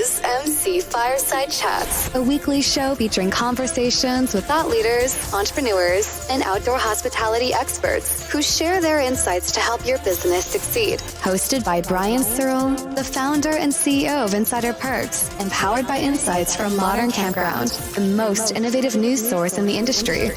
is MC Fireside Chats, a weekly show featuring conversations with thought leaders, entrepreneurs, and outdoor hospitality experts who share their insights to help your business succeed. Hosted by Brian Searl, the founder and CEO of Insider Perks, and powered by insights from Modern Campground, the most innovative news source in the industry.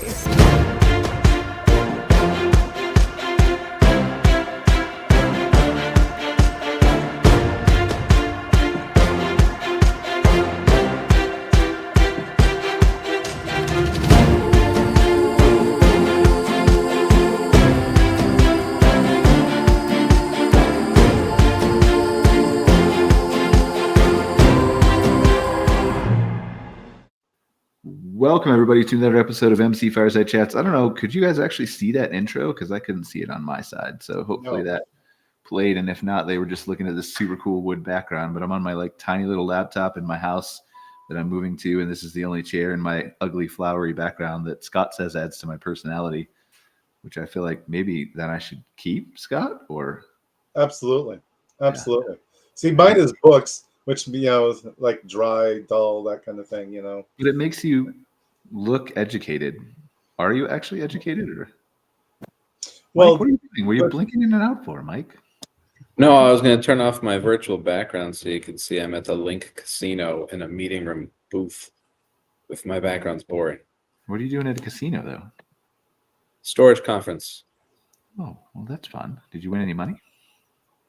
Welcome, everybody, to another episode of MC Fireside Chats. I don't know, could you guys actually see that intro? Because I couldn't see it on my side. So hopefully that played. And if not, they were just looking at this super cool wood background. But I'm on my tiny little laptop in my house that I'm moving to. And this is the only chair in my ugly, flowery background that Scott says adds to my personality, which I feel like maybe then I should keep, Scott, or? Absolutely. Yeah. See, mine is books, which, is like dry, dull, that kind of thing, But it makes you look educated. Are you actually educated, or? Well, Mike, what are you doing? Were you blinking in and out for, Mike? No, I was going to turn off my virtual background so you can see I'm at the Link Casino in a meeting room booth with my background's boring. What are you doing at a casino, though? Storage conference. Oh, well, that's fun. Did you win any money?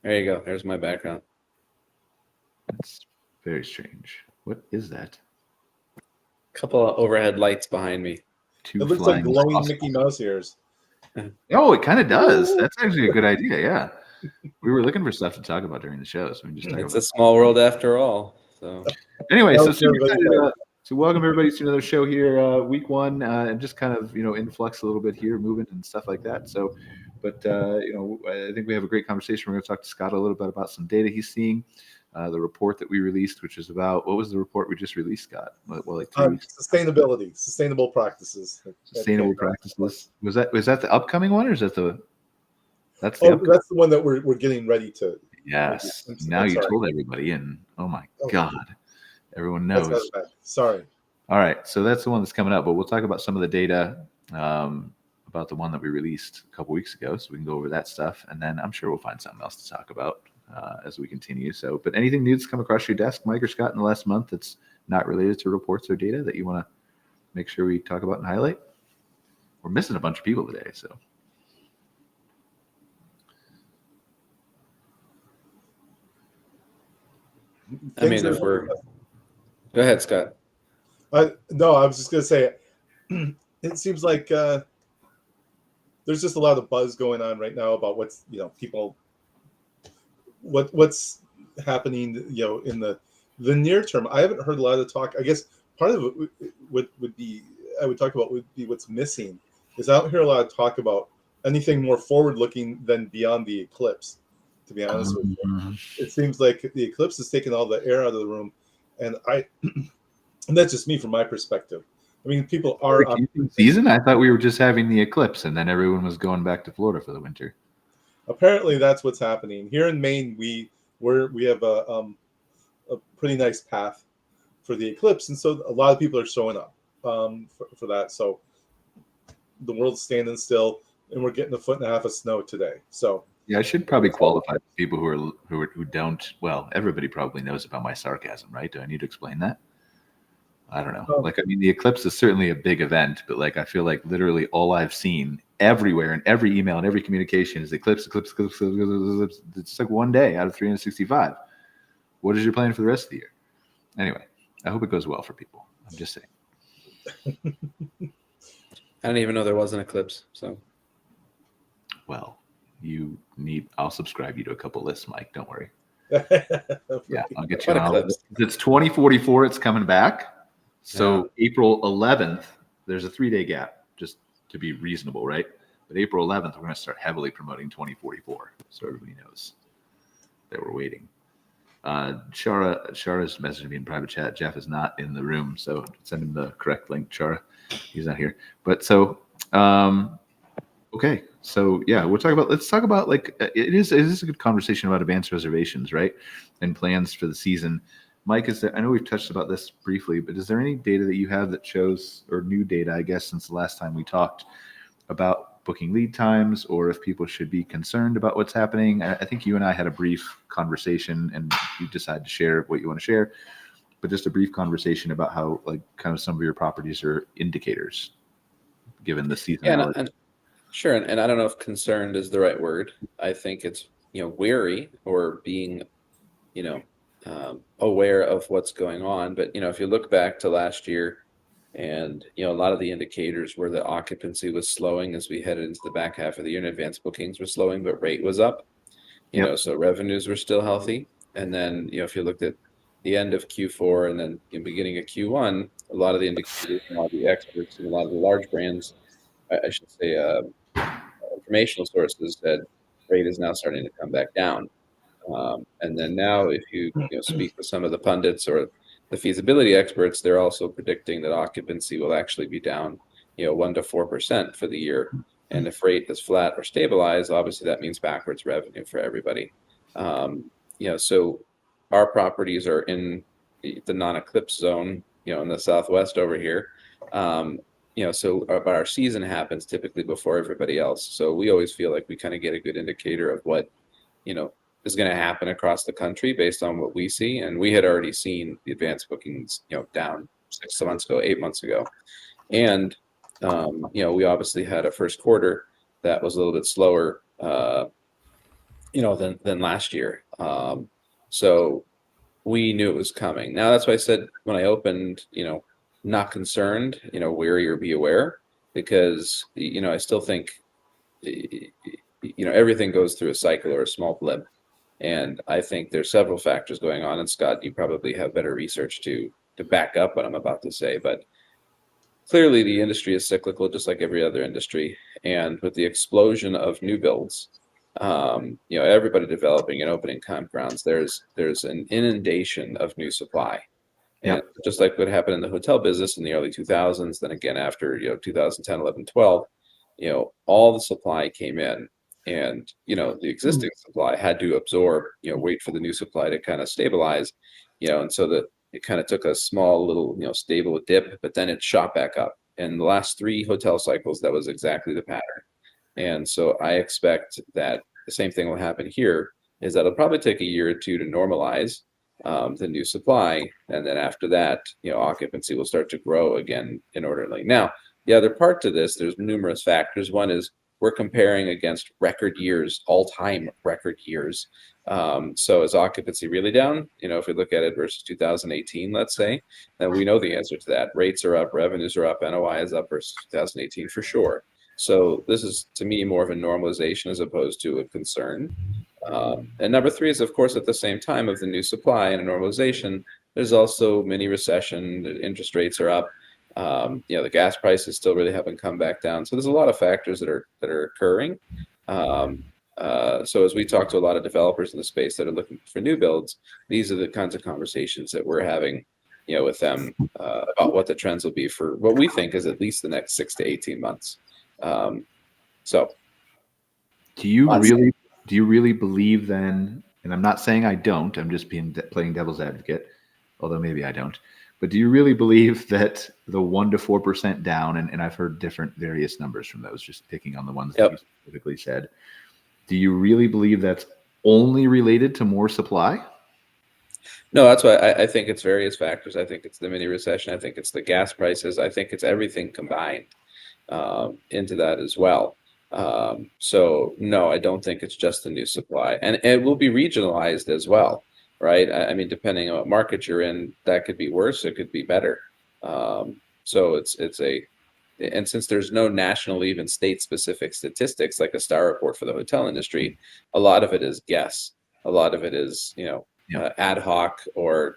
There you go. There's my background. That's very strange. What is that? Couple of overhead lights behind me. It looks like glowing Mickey Mouse ears. Oh, it kind of does. That's actually a good idea. Yeah, we were looking for stuff to talk about during the show, so we just talk it's about a small world after all. So anyway, so welcome everybody to another show here, week one, and just kind of in flux a little bit here, moving and stuff like that. So, but I think we have a great conversation. We're going to talk to Scott a little bit about some data he's seeing. The report that we released, which is about, what was the report we just released, Scott? Well, like 2 weeks. Sustainable practices. Sustainable practices. Was that the upcoming one, or is that the? That's the one that we're getting ready to. Yes. Now you told everybody, and oh my God, everyone knows. Sorry. All right, so that's the one that's coming up, but we'll talk about some of the data about the one that we released a couple weeks ago, so we can go over that stuff, and then I'm sure we'll find something else to talk about as we continue. So, but anything new that's come across your desk, Mike or Scott, in the last month that's not related to reports or data that you want to make sure we talk about and highlight? We're missing a bunch of people today, so. I mean, if we're... Go ahead, Scott. No, I was just going to say, it seems like there's just a lot of buzz going on right now about what's, people... What's happening, in the near term. I haven't heard a lot of talk. I guess part of it would be what's missing is I don't hear a lot of talk about anything more forward looking than beyond the eclipse, to be honest with you. It seems like the eclipse has taken all the air out of the room, and that's just me from my perspective. I mean, people are season. I thought we were just having the eclipse and then everyone was going back to Florida for the winter. Apparently, that's what's happening here in Maine. We have a pretty nice path for the eclipse, and so a lot of people are showing up for that. So the world's standing still, and we're getting 1.5 feet of snow today. So yeah, I should probably qualify people who don't. Well, everybody probably knows about my sarcasm, right? Do I need to explain that? I don't know. The eclipse is certainly a big event, but I feel like literally all I've seen everywhere in every email and every communication is eclipse. It's like one day out of 365. What is your plan for the rest of the year? Anyway, I hope it goes well for people. I'm just saying. I didn't even know there was an eclipse. So, well, I'll subscribe you to a couple lists, Mike. Don't worry. Yeah, I'll get you on all of it. It's 2044. It's coming back. So April 11th, there's a 3-day gap, just to be reasonable, right? But April 11th, we're going to start heavily promoting 2044, so everybody knows that we're waiting. Shara's messaging me in private chat. Jeff is not in the room, so send him the correct link, Shara. He's not here. But so, okay. So yeah, let's talk about it is a good conversation about advanced reservations, right? And plans for the season. Mike, I know we've touched about this briefly, but is there any data that you have that shows, or new data, I guess, since the last time we talked, about booking lead times, or if people should be concerned about what's happening? I think you and I had a brief conversation, and you decided to share what you want to share, but just a brief conversation about how, like, kind of some of your properties are indicators, given the seasonality. And sure, and I don't know if concerned is the right word. I think it's wary, or being aware of what's going on. But if you look back to last year, and a lot of the indicators were that occupancy was slowing as we headed into the back half of the year, and advanced bookings were slowing, but rate was up. So revenues were still healthy. And then if you looked at the end of Q4 and then in beginning of Q1, a lot of the indicators, a lot of the experts, and a lot of the large brands, I should say, informational sources, said rate is now starting to come back down. And then now, if you speak with some of the pundits or the feasibility experts, they're also predicting that occupancy will actually be down, 1 to 4% for the year. And if rate is flat or stabilized, obviously that means backwards revenue for everybody. So our properties are in the non-eclipse zone, in the Southwest over here. But our season happens typically before everybody else. So we always feel like we kind of get a good indicator of what, is going to happen across the country based on what we see. And we had already seen the advanced bookings, down 6 months ago, 8 months ago. And, we obviously had a first quarter that was a little bit slower, than last year. So we knew it was coming. Now, that's why I said when I opened, not concerned, wary or be aware, because, I still think, everything goes through a cycle or a small blip. And I think there's several factors going on. And Scott, you probably have better research to back up what I'm about to say. But clearly the industry is cyclical, just like every other industry. And with the explosion of new builds, everybody developing and opening campgrounds, there's an inundation of new supply. And just like what happened in the hotel business in the early 2000s, then again after 2010, 11, 12, all the supply came in. And, the existing supply had to absorb, wait for the new supply to kind of stabilize, and so that it kind of took a small little, stable dip, but then it shot back up. In the last 3 hotel cycles, that was exactly the pattern. And so I expect that the same thing will happen here, is that it'll probably take a year or two to normalize the new supply. And then after that, occupancy will start to grow again inordinately. Now, the other part to this, there's numerous factors. One is, we're comparing against record years, all-time record years. So is occupancy really down? If we look at it versus 2018, let's say, then we know the answer to that. Rates are up, revenues are up, NOI is up versus 2018 for sure. So this is, to me, more of a normalization as opposed to a concern. And number 3 is, of course, at the same time of the new supply and a normalization, there's also mini recession, interest rates are up. The gas prices still really haven't come back down. So there's a lot of factors that are occurring. So as we talk to a lot of developers in the space that are looking for new builds, these are the kinds of conversations that we're having, with them about what the trends will be for what we think is at least the next 6 to 18 months. So do you really believe then, and I'm not saying I don't, I'm just playing devil's advocate, although maybe I don't. But do you really believe that the 1 to 4% down, and I've heard different various numbers from those, just picking on the ones that you specifically said, do you really believe that's only related to more supply? No, that's why I think it's various factors. I think it's the mini recession. I think it's the gas prices. I think it's everything combined into that as well. So no, I don't think it's just the new supply, and it will be regionalized as well. Right. I mean, depending on what market you're in, that could be worse. It could be better. So and since there's no national, even state specific statistics like a star report for the hotel industry, a lot of it is guess. A lot of it is, ad hoc or,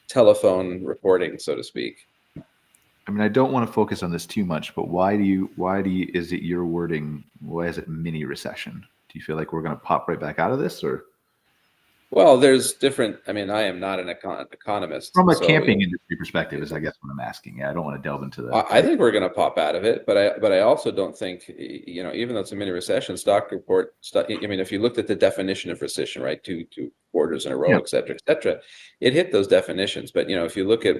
telephone reporting, so to speak. I mean, I don't want to focus on this too much, but why is it your wording? Why is it mini recession? Do you feel like we're going to pop right back out of this, or? Well, there's different. I mean, I am not an economist. From a so, camping industry perspective, is I guess what I'm asking. Yeah, I don't want to delve into the. I think we're going to pop out of it, but I also don't think, even though it's a mini recession, I mean, if you looked at the definition of recession, right, two quarters in a row, Yeah. et cetera, it hit those definitions. But if you look at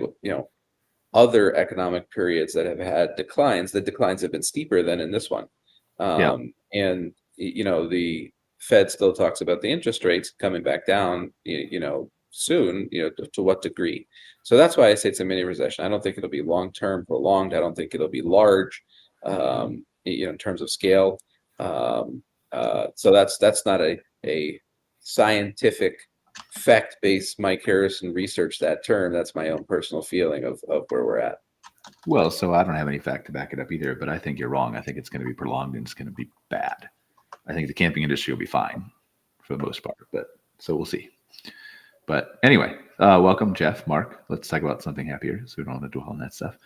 other economic periods that have had declines, the declines have been steeper than in this one. And the Fed still talks about the interest rates coming back down, soon, to what degree. So that's why I say it's a mini recession. I don't think it'll be long-term prolonged. I don't think it'll be large, in terms of scale. So that's not a scientific fact-based Mike Harrison research that term. That's my own personal feeling of where we're at. Well, so I don't have any fact to back it up either, but I think you're wrong. I think it's going to be prolonged and it's going to be bad. I think the camping industry will be fine for the most part, but so we'll see. But anyway, welcome, Jeff, Mark. Let's talk about something happier so we don't want to dwell on that stuff.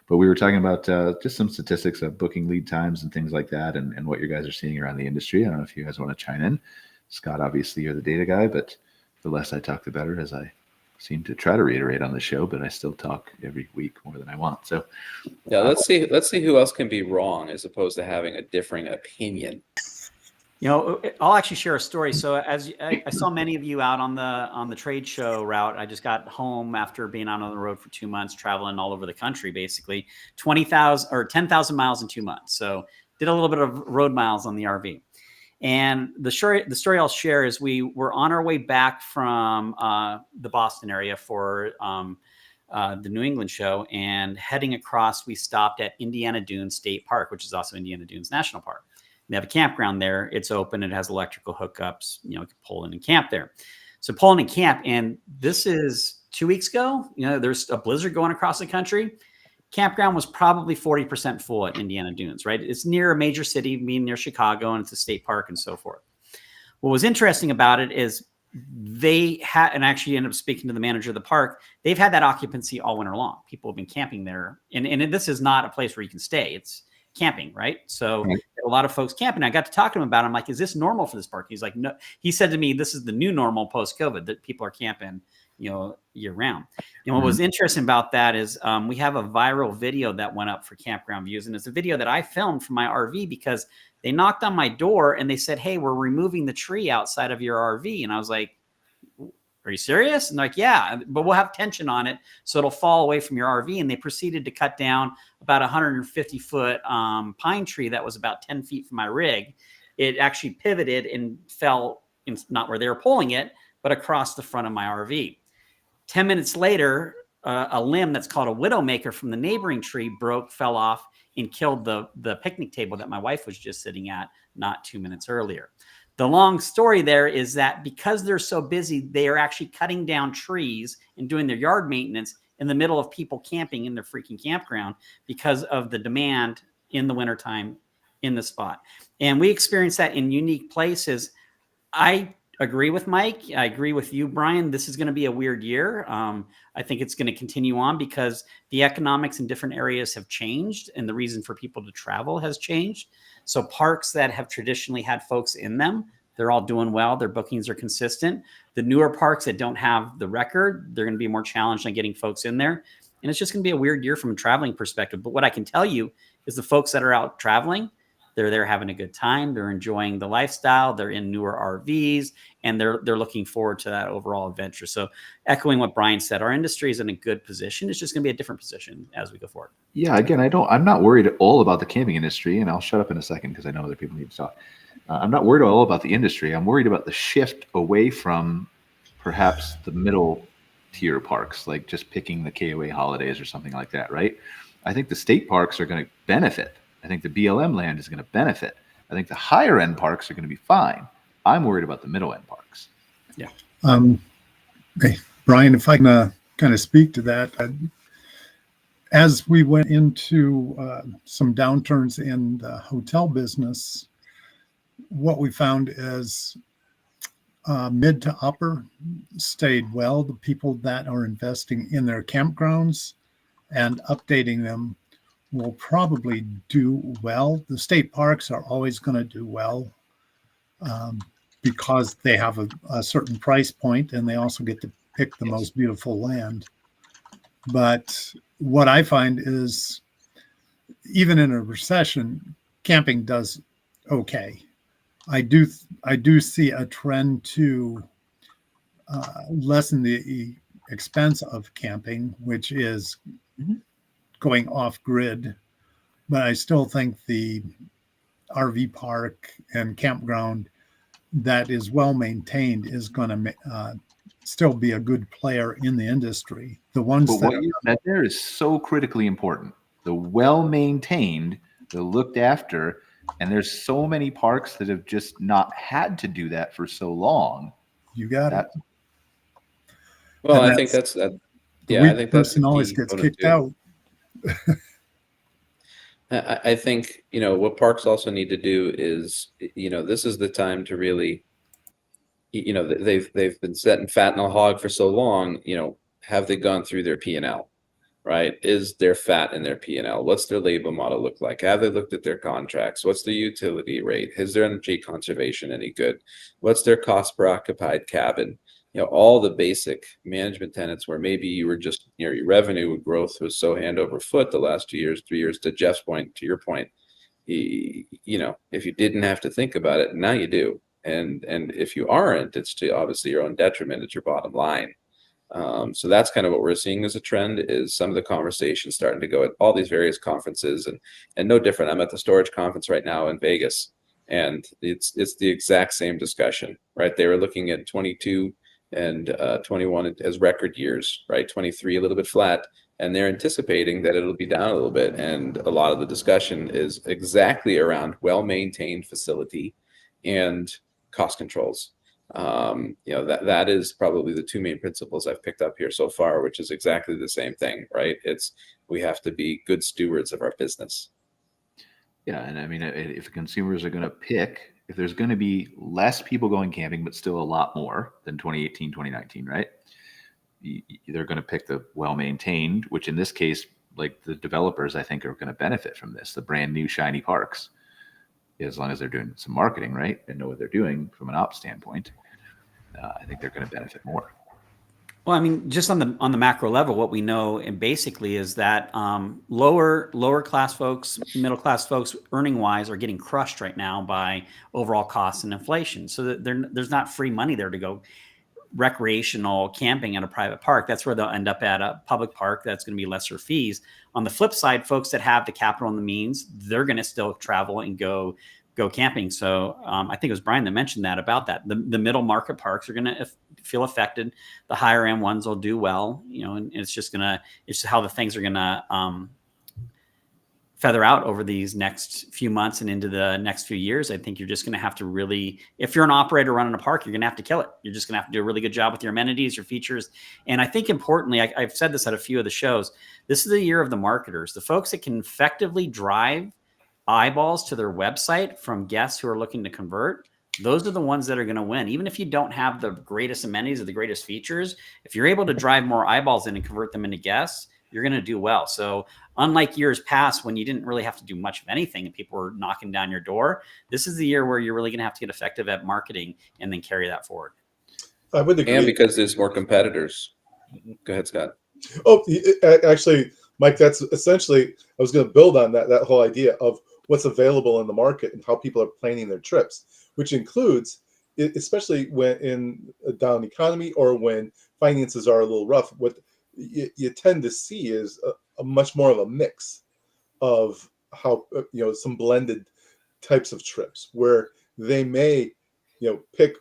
But we were talking about just some statistics of booking lead times and things like that and what you guys are seeing around the industry. I don't know if you guys want to chime in. Scott, obviously, you're the data guy, but the less I talk, the better, as I seem to try to reiterate on the show, but I still talk every week more than I want. So yeah, let's see who else can be wrong as opposed to having a differing opinion. I'll actually share a story. So as I saw many of you out on the trade show route, I just got home after being out on the road for 2 months, traveling all over the country, basically 20,000 or 10,000 miles in 2 months. So did a little bit of road miles on the RV. And the story I'll share is we were on our way back from the Boston area for the New England show, and heading across, we stopped at Indiana Dunes State Park, which is also Indiana Dunes National Park. They have a campground there. It's open. It has electrical hookups. You can pull in and camp there. So pull in and camp. And this is 2 weeks ago. There's a blizzard going across the country. Campground was probably 40% full at Indiana Dunes, right? It's near a major city, being near Chicago, and it's a state park and so forth. What was interesting about it is they had, and I actually ended up speaking to the manager of the park, they've had that occupancy all winter long. People have been camping there. And this is not a place where you can stay. It's camping, right? So a lot of folks camping. I got to talk to him about it. I'm like, is this normal for this park? He's like, no. He said to me, this is the new normal post-COVID, that people are camping, year round. And what was interesting about that is we have a viral video that went up for Campground Views. And it's a video that I filmed from my RV because they knocked on my door and they said, hey, we're removing the tree outside of your RV. And I was like, are you serious? And like, yeah, but we'll have tension on it so it'll fall away from your RV. And they proceeded to cut down about 150-foot pine tree that was about 10 feet from my rig. It actually pivoted and fell not where they were pulling it, but across the front of my RV. 10 minutes later, a limb that's called a widowmaker from the neighboring tree fell off and killed the picnic table that my wife was just sitting at not 2 minutes earlier. The long story there is that because they're so busy, they are actually cutting down trees and doing their yard maintenance in the middle of people camping in their freaking campground because of the demand in the wintertime in the spot. And we experience that in unique places. I agree with Mike. I agree with you, Brian. This is going to be a weird year. I think it's going to continue on because the economics in different areas have changed and the reason for people to travel has changed. So parks that have traditionally had folks in them, they're all doing well. Their bookings are consistent. The newer parks that don't have the record, they're going to be more challenged on getting folks in there. And it's just going to be a weird year from a traveling perspective. But what I can tell you is the folks that are out traveling, they're there having a good time. They're enjoying the lifestyle. They're in newer RVs, and they're looking forward to that overall adventure. So echoing what Brian said, our industry is in a good position. It's just going to be a different position as we go forward. Yeah, again, I'm not worried at all about the camping industry, and I'll shut up in a second because I know other people need to talk. I'm not worried at all about the industry. I'm worried about the shift away from perhaps the middle tier parks, like just picking the KOA holidays or something like that, right? I think the state parks are going to benefit. I think the BLM land is going to benefit. I think the higher end parks are going to be fine. I'm worried about the middle end parks. Yeah. Okay, Brian, if I can kind of speak to that. As we went into some downturns in the hotel business, what we found is mid to upper stayed well. The people that are investing in their campgrounds and updating them will probably do well. The state parks are always going to do well. because they have a certain price point, and they also get to pick the most beautiful land. But what I find is, even in a recession, camping does okay. I do see a trend to lessen the expense of camping, which is going off grid. But I still think the RV park and campground that is well maintained is going to still be a good player in the industry. The ones But that what you said there is so critically important. The well maintained, the looked after, and there's so many parks that have just not had to do that for so long. you got it. Well, And I think that's that. The Yeah, weak I think that's the person always key gets component kicked too. out. I think, what parks also need to do is, this is the time to really, they've been setting fat in a hog for so long. Have they gone through their P&L, right? Is there fat in their P&L? What's their labor model look like? Have they looked at their contracts? What's the utility rate? Is their energy conservation any good? What's their cost per occupied cabin? All the basic management tenets where maybe you were just, your revenue growth was so hand over foot the last 2 years, 3 years, to Jeff's point, to your point, if you didn't have to think about it, now you do. And if you aren't, it's to obviously your own detriment. It's your bottom line. So that's kind of what we're seeing as a trend, is some of the conversations starting to go at all these various conferences, and no different. I'm at the storage conference right now in Vegas, and it's the exact same discussion, right? They were looking at 22 and 21 as record years, right? 23 a little bit flat, and they're anticipating that it'll be down a little bit. And a lot of the discussion is exactly around well-maintained facility and cost controls. That is probably the two main principles I've picked up here so far, which is exactly the same thing, right? We have to be good stewards of our business. Yeah, and I mean, if consumers are going to pick, if there's going to be less people going camping, but still a lot more than 2018, 2019, right? They're going to pick the well-maintained, which in this case, like the developers, I think are going to benefit from this, the brand new shiny parks, as long as they're doing some marketing, right? And know what they're doing from an ops standpoint. I think they're going to benefit more. Well, I mean, just on the macro level, what we know and basically is that lower class folks, middle class folks, earning wise, are getting crushed right now by overall costs and inflation. So that there's not free money there to go recreational camping at a private park. That's where they'll end up at a public park. That's going to be lesser fees. On the flip side, folks that have the capital and the means, they're going to still travel and go camping. So I think it was Brian that mentioned that about that. The middle market parks are going to feel affected. The higher end ones will do well, and it's just how the things are going to feather out over these next few months and into the next few years. I think you're just going to have to really, if you're an operator running a park, you're going to have to kill it. You're just going to have to do a really good job with your amenities, your features. And I think importantly, I've said this at a few of the shows, this is the year of the marketers, the folks that can effectively drive eyeballs to their website from guests who are looking to convert. Those are the ones that are going to win. Even if you don't have the greatest amenities or the greatest features, if you're able to drive more eyeballs in and convert them into guests, you're going to do well. So unlike years past when you didn't really have to do much of anything and people were knocking down your door, this is the year where you're really going to have to get effective at marketing and then carry that forward. I would agree. And because there's more competitors. Go ahead, Scott. Oh, actually, Mike, that's essentially, I was going to build on that whole idea of what's available in the market and how people are planning their trips, which includes, especially when in a down economy or when finances are a little rough, what you tend to see is a much more of a mix of how, some blended types of trips where they may, pick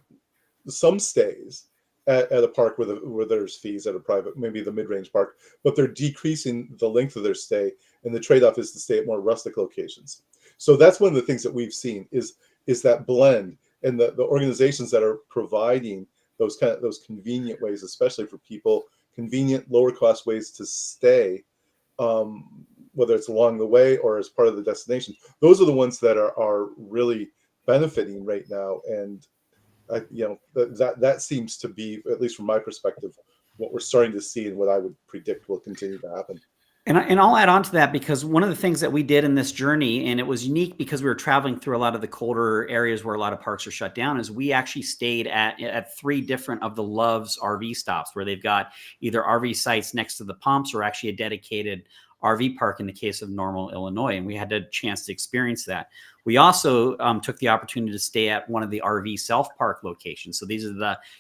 some stays at a park where there's fees at a private, maybe the mid-range park, but they're decreasing the length of their stay, and the trade-off is to stay at more rustic locations. So that's one of the things that we've seen is that blend, and the organizations that are providing those convenient ways, especially for people, convenient lower cost ways to stay, whether it's along the way or as part of the destination. Those are the ones that are really benefiting right now, and that seems to be, at least from my perspective, what we're starting to see and what I would predict will continue to happen. And I'll add on to that, because one of the things that we did in this journey, and it was unique because we were traveling through a lot of the colder areas where a lot of parks are shut down, is we actually stayed at 3 different of the Love's RV stops, where they've got either RV sites next to the pumps or actually a dedicated RV park in the case of Normal, Illinois. And we had a chance to experience that. We also took the opportunity to stay at one of the RV self-park locations. So these are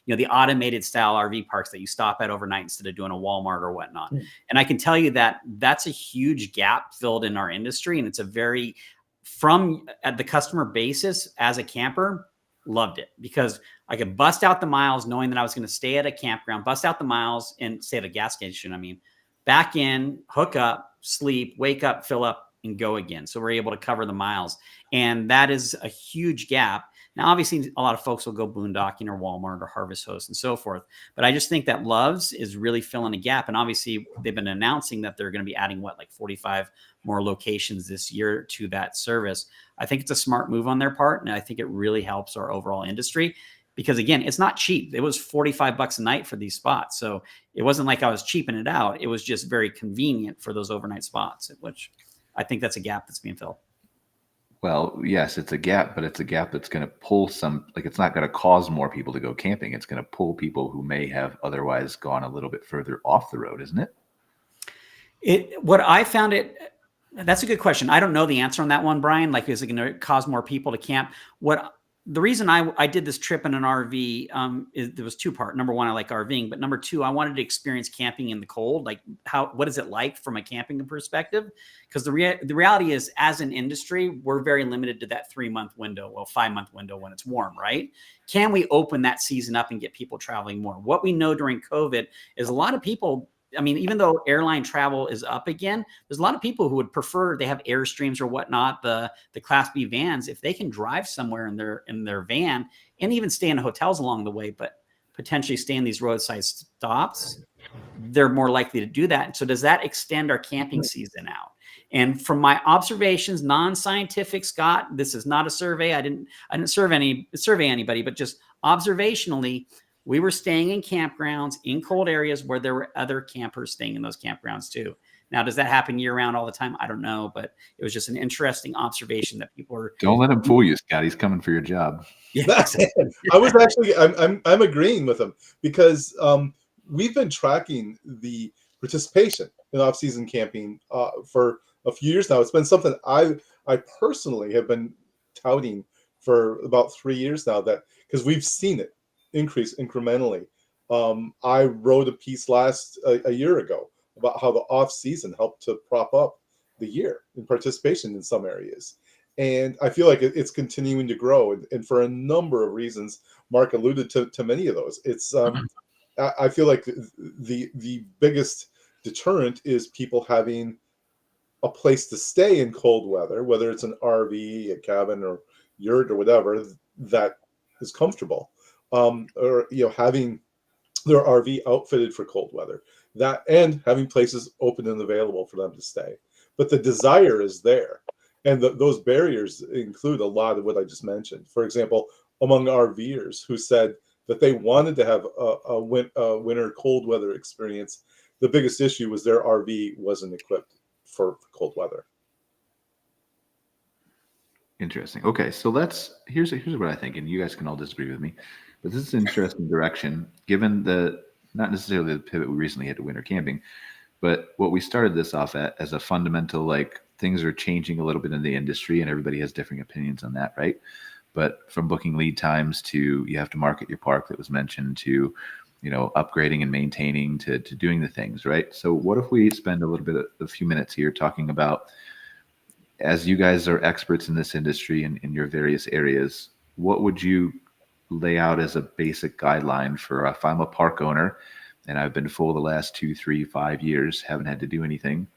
the automated style RV parks that you stop at overnight instead of doing a Walmart or whatnot. And I can tell you that that's a huge gap filled in our industry. And it's at the customer basis as a camper, loved it, because I could bust out the miles knowing that I was going to stay at a campground, bust out the miles and stay at a gas station. Back in, hook up, sleep, wake up, fill up, and go again. So we're able to cover the miles. And that is a huge gap. Now, obviously, a lot of folks will go boondocking or Walmart or Harvest Host and so forth. But I just think that Love's is really filling a gap. And obviously, they've been announcing that they're going to be adding, 45 more locations this year to that service. I think it's a smart move on their part. And I think it really helps our overall industry. Because again, it's not cheap. It was $45 a night for these spots. So it wasn't like I was cheaping it out. It was just very convenient for those overnight spots, which I think that's a gap that's being filled. Well, yes, it's a gap, but it's a gap that's going to pull it's not going to cause more people to go camping. It's going to pull people who may have otherwise gone a little bit further off the road, isn't it? That's a good question. I don't know the answer on that one, Brian. Is it going to cause more people to camp? The reason I did this trip in an RV is there was 2 parts. Number one, I like RVing, but number 2, I wanted to experience camping in the cold. What is it like from a camping perspective? Because the reality is, as an industry, we're very limited to that 3-month window, 5-month window when it's warm, right? Can we open that season up and get people traveling more? What we know during COVID is a lot of people, even though airline travel is up again, there's a lot of people who would prefer, they have Airstreams or whatnot, the Class B vans, if they can drive somewhere in their van and even stay in hotels along the way, but potentially stay in these roadside stops, they're more likely to do that. So does that extend our camping season out? And from my observations, non-scientific, Scott, this is not a survey. I didn't survey anybody, but just observationally, we were staying in campgrounds in cold areas where there were other campers staying in those campgrounds too. Now, does that happen year round all the time? I don't know, but it was just an interesting observation that people are. Don't let him fool you, Scott. He's coming for your job. Yeah. I was actually, I'm agreeing with him, because we've been tracking the participation in off-season camping for a few years now. It's been something I personally have been touting for about 3 years now, because we've seen it increase incrementally. I wrote a piece a year ago about how the off season helped to prop up the year in participation in some areas, and I feel like it's continuing to grow, and for a number of reasons. Mark alluded to many of those. It's I feel like the biggest deterrent is people having a place to stay in cold weather, whether it's an RV, a cabin, or yurt, or whatever that is comfortable. Or having their RV outfitted for cold weather, and having places open and available for them to stay. But the desire is there, and those barriers include a lot of what I just mentioned. For example, among RVers who said that they wanted to have a winter cold weather experience, the biggest issue was their RV wasn't equipped for cold weather. Interesting. Okay, so here's what I think, and you guys can all disagree with me, but this is an interesting direction, given not necessarily the pivot we recently had to winter camping, but what we started this off at as a fundamental, things are changing a little bit in the industry, and everybody has different opinions on that, right? But from booking lead times to you have to market your park that was mentioned to, upgrading and maintaining to doing the things, right? So what if we spend a few minutes here talking about, as you guys are experts in this industry and in your various areas, what would you lay out as a basic guideline for if I'm a park owner and I've been full the last 2, 3, 5 years, haven't had to do anything?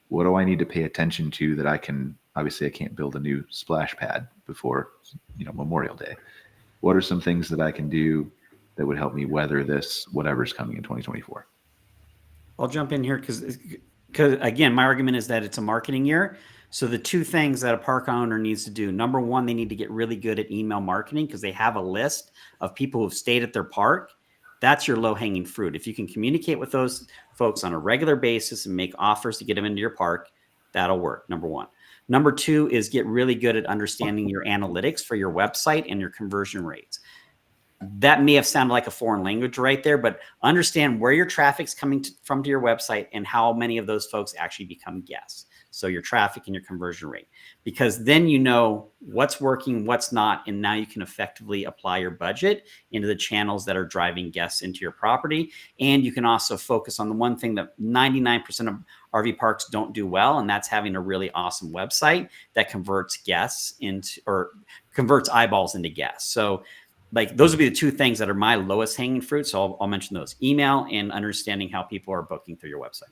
What do I need to pay attention to that I can't build a new splash pad before, Memorial Day. What are some things that I can do that would help me weather this, whatever's coming in 2024? I'll jump in here because again, my argument is that it's a marketing year. So the 2 things that a park owner needs to do, number 1, they need to get really good at email marketing, because they have a list of people who've stayed at their park That's your low hanging fruit. If you can communicate with those folks on a regular basis and make offers to get them into your park, that'll work. Number one. Number two is get really good at understanding your analytics for your website and your conversion rates. That may have sounded like a foreign language right there, but understand where your traffic's coming from to your website and how many of those folks actually become guests. So your traffic and your conversion rate, because then you know what's working, what's not, and now you can effectively apply your budget into the channels that are driving guests into your property. And you can also focus on the one thing that 99% of RV parks don't do well, and that's having a really awesome website that converts guests into, or converts eyeballs into guests. So like those would be the two things that are my lowest hanging fruit. So I'll mention those: email and understanding how people are booking through your website.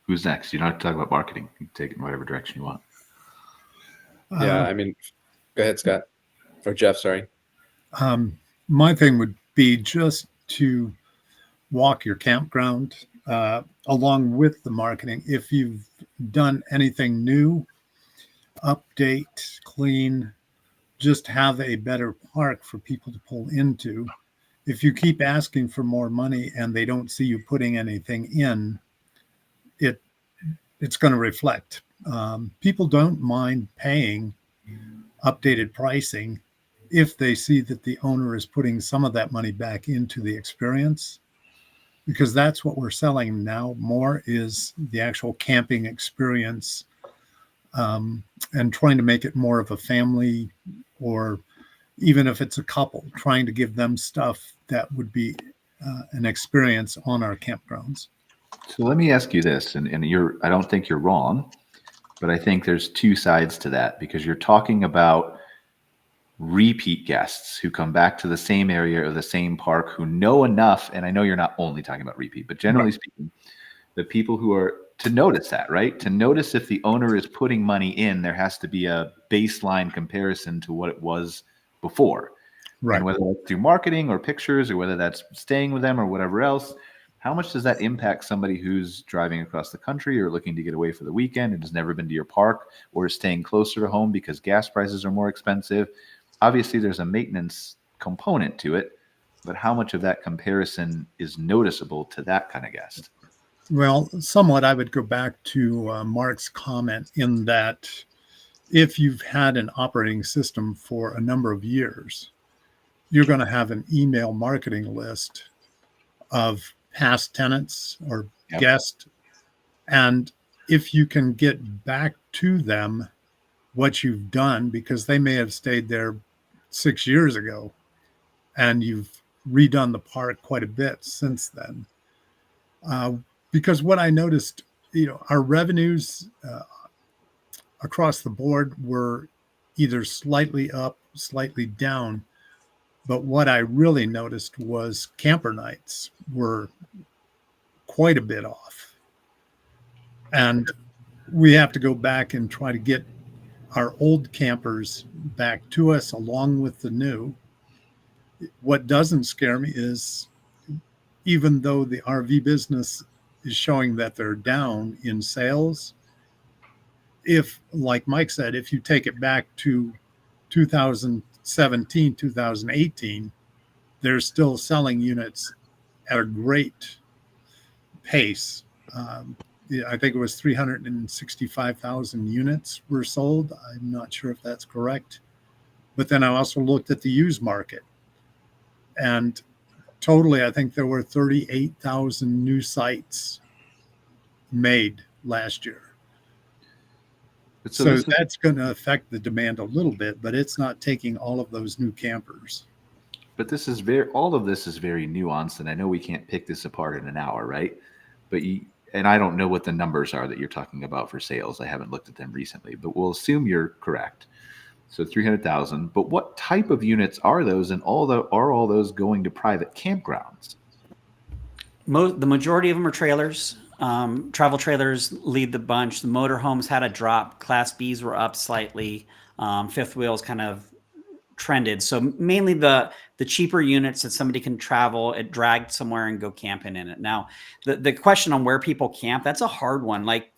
Who's next? You don't have to talk about marketing. You can take it in whatever direction you want. Yeah, I mean, go ahead, Scott. Or Jeff, sorry. My thing would be just to walk your campground along with the marketing. If you've done anything new, update, clean, just have a better park for people to pull into. If you keep asking for more money and they don't see you putting anything in, it's going to reflect. People don't mind paying updated pricing if they see that the owner is putting some of that money back into the experience, because that's what we're selling now more, is the actual camping experience, and trying to make it more of a family, or even if it's a couple, trying to give them stuff that would be an experience on our campgrounds. So let me ask you this, and I don't think you're wrong, but I think there's two sides to that, because you're talking about repeat guests who come back to the same area or the same park, who know enough, and I know you're not only talking about repeat, but generally speaking, the people who are to notice that, right? To notice if the owner is putting money in, there has to be a baseline comparison to what it was before. Right. And whether that's through marketing or pictures, or whether that's staying with them or whatever else, how much does that impact somebody who's driving across the country or looking to get away for the weekend and has never been to your park, or is staying closer to home because gas prices are more expensive? Obviously, there's a maintenance component to it, but how much of that comparison is noticeable to that kind of guest? Well, somewhat I would go back to Mark's comment in that if you've had an operating system for a number of years, you're going to have an email marketing list of past tenants or guests. And if you can get back to them what you've done, because they may have stayed there 6 years ago and you've redone the park quite a bit since then. Because what I noticed, our revenues across the board were either slightly up, slightly down. But what I really noticed was camper nights were quite a bit off. And we have to go back and try to get our old campers back to us along with the new. What doesn't scare me is, even though the RV business is showing that they're down in sales, if, like Mike said, if you take it back to 2017, 2018, they're still selling units at a great pace. I think it was 365,000 units were sold. I'm not sure if that's correct. But then I also looked at the used market. And totally, I think there were 38,000 new sites made last year. So that's going to affect the demand a little bit, but it's not taking all of those new campers. But all of this is very nuanced, and I know we can't pick this apart in an hour, right? But and I don't know what the numbers are that you're talking about for sales. I haven't looked at them recently, but we'll assume you're correct. So 300,000. But what type of units are those, and are all those going to private campgrounds? The majority of them are trailers. Travel trailers lead the bunch. The motorhomes had a drop. Class Bs were up slightly. Fifth wheels kind of trended. So mainly the cheaper units that somebody can travel, it dragged somewhere and go camping in it. Now, the question on where people camp, that's a hard one. Like,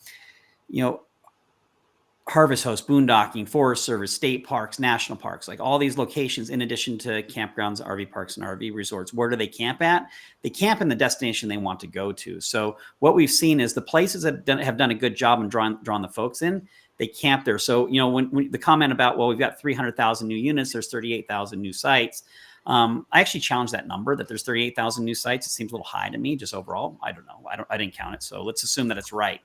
Harvest Host, boondocking, Forest Service, state parks, national parks, like all these locations, in addition to campgrounds, RV parks, and RV resorts. Where do they camp at? They camp in the destination they want to go to. So what we've seen is the places that have done a good job in drawing the folks in, they camp there. So, you know, when the comment about, well, we've got 300,000 new units, there's 38,000 new sites. I actually challenge that number, that there's 38,000 new sites. It seems a little high to me, just overall. I don't know. I didn't count it. So let's assume that it's right.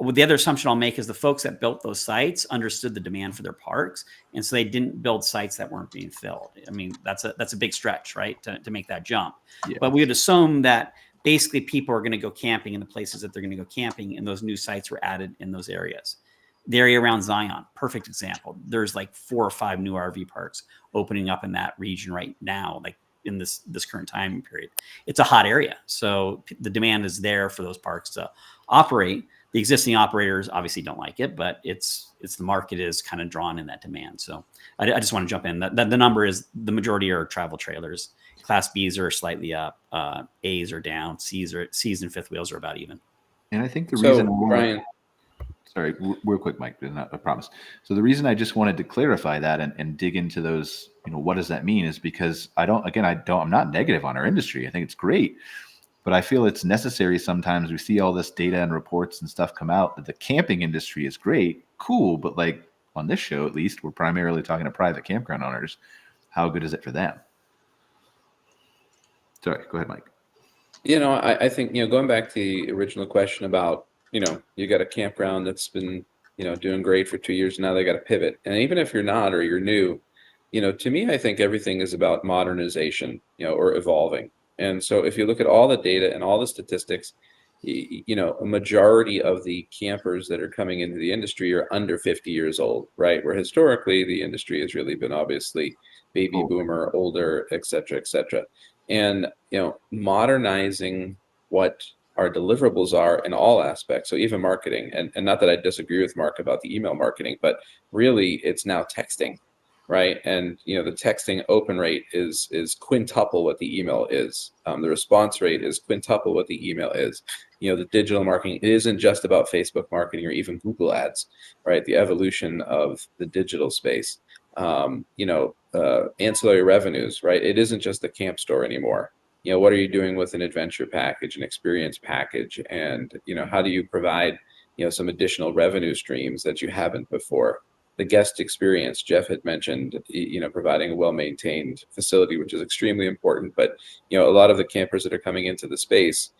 Well, the other assumption I'll make is the folks that built those sites understood the demand for their parks, and so they didn't build sites that weren't being filled. I mean, that's a big stretch, right, to make that jump. Yeah. But we would assume that basically people are going to go camping in the places that they're going to go camping, and those new sites were added in those areas. The area around Zion, perfect example. There's like 4 or 5 new RV parks opening up in that region right now, like in this current time period. It's a hot area, so the demand is there for those parks to operate. The existing operators obviously don't like it, but it's the market is kind of drawn in that demand. So I just want to jump in. The number is the majority are travel trailers. Class Bs are slightly up. A's are down. C's and fifth wheels are about even. And I think the reason, Brian, sorry, real quick, Mike, I promise. So the reason I just wanted to clarify that and dig into those, you know, what does that mean, is because I'm not negative on our industry. I think it's great. But I feel it's necessary sometimes. We see all this data and reports and stuff come out that the camping industry is great, cool, but like on this show, at least, we're primarily talking to private campground owners. How good is it for them? Sorry, go ahead, Mike. You know, I think, you know, going back to the original question about, you know, you got a campground that's been, you know, doing great for 2 years. Now they got to pivot. And even if you're not, or you're new, you know, to me, I think everything is about modernization, you know, or evolving. And so if you look at all the data and all the statistics, you know, a majority of the campers that are coming into the industry are under 50 years old, right? Where historically the industry has really been obviously baby boomer, older, et cetera, et cetera. And, you know, modernizing what our deliverables are in all aspects. So even marketing, and not that I disagree with Mark about the email marketing, but really it's now texting. Right. And, you know, the texting open rate is quintuple what the email is. The response rate is quintuple what the email is. You know, the digital marketing isn't just about Facebook marketing or even Google ads, right? The evolution of the digital space, you know, ancillary revenues, right? It isn't just the camp store anymore. You know, what are you doing with an adventure package, an experience package? And, you know, how do you provide, you know, some additional revenue streams that you haven't before? The guest experience, Jeff had mentioned, you know, providing a well-maintained facility, which is extremely important. But, you know, a lot of the campers that are coming into the space,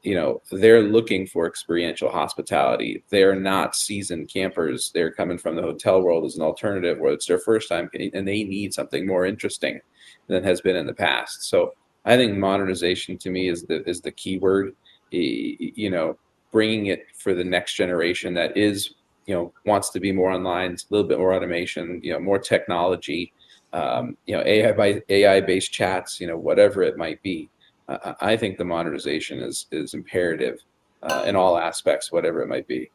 you know, they're looking for experiential hospitality. They're not seasoned campers. They're coming from the hotel world as an alternative, where it's their first time, and they need something more interesting than has been in the past. So I think modernization to me is the key word. You know, bringing it for the next generation that is, you know, wants to be more online, a little bit more automation, you know, more technology, you know, AI-based chats, you know, whatever it might be. I think the modernization is imperative in all aspects, whatever it might be.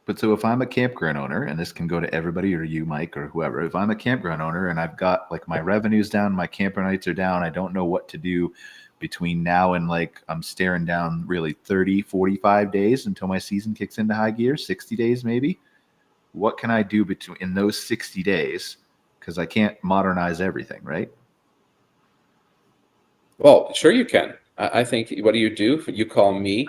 But so if I'm a campground owner, and this can go to everybody or you, Mike, or whoever, if I'm a campground owner and I've got like my revenues down, my camper nights are down, I don't know what to do between now and like I'm staring down really 30, 45 days until my season kicks into high gear, 60 days maybe. What can I do in those 60 days? Because I can't modernize everything, right? Well, sure you can. I think, what do? You call me,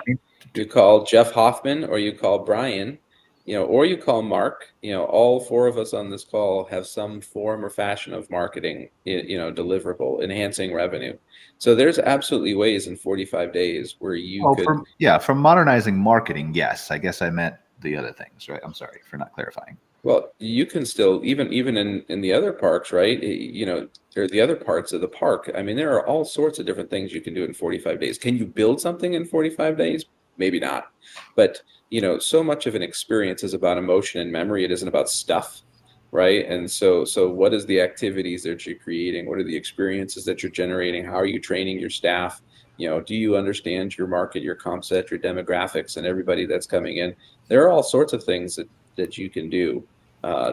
you call Jeff Hoffman, or you call Brian, you know, or you call Mark. You know, all 4 of us on this call have some form or fashion of marketing, you know, deliverable, enhancing revenue. So there's absolutely ways in 45 days where you could. From modernizing marketing, yes. I guess I meant the other things, right? I'm sorry for not clarifying. Well, you can still, even in the other parks, right? You know, or the other parts of the park. I mean, there are all sorts of different things you can do in 45 days. Can you build something in 45 days? Maybe not. But, you know, so much of an experience is about emotion and memory. It isn't about stuff, right? And so what is the activities that you're creating? What are the experiences that you're generating? How are you training your staff? You know, do you understand your market, your comp set, your demographics, and everybody that's coming in? There are all sorts of things that you can do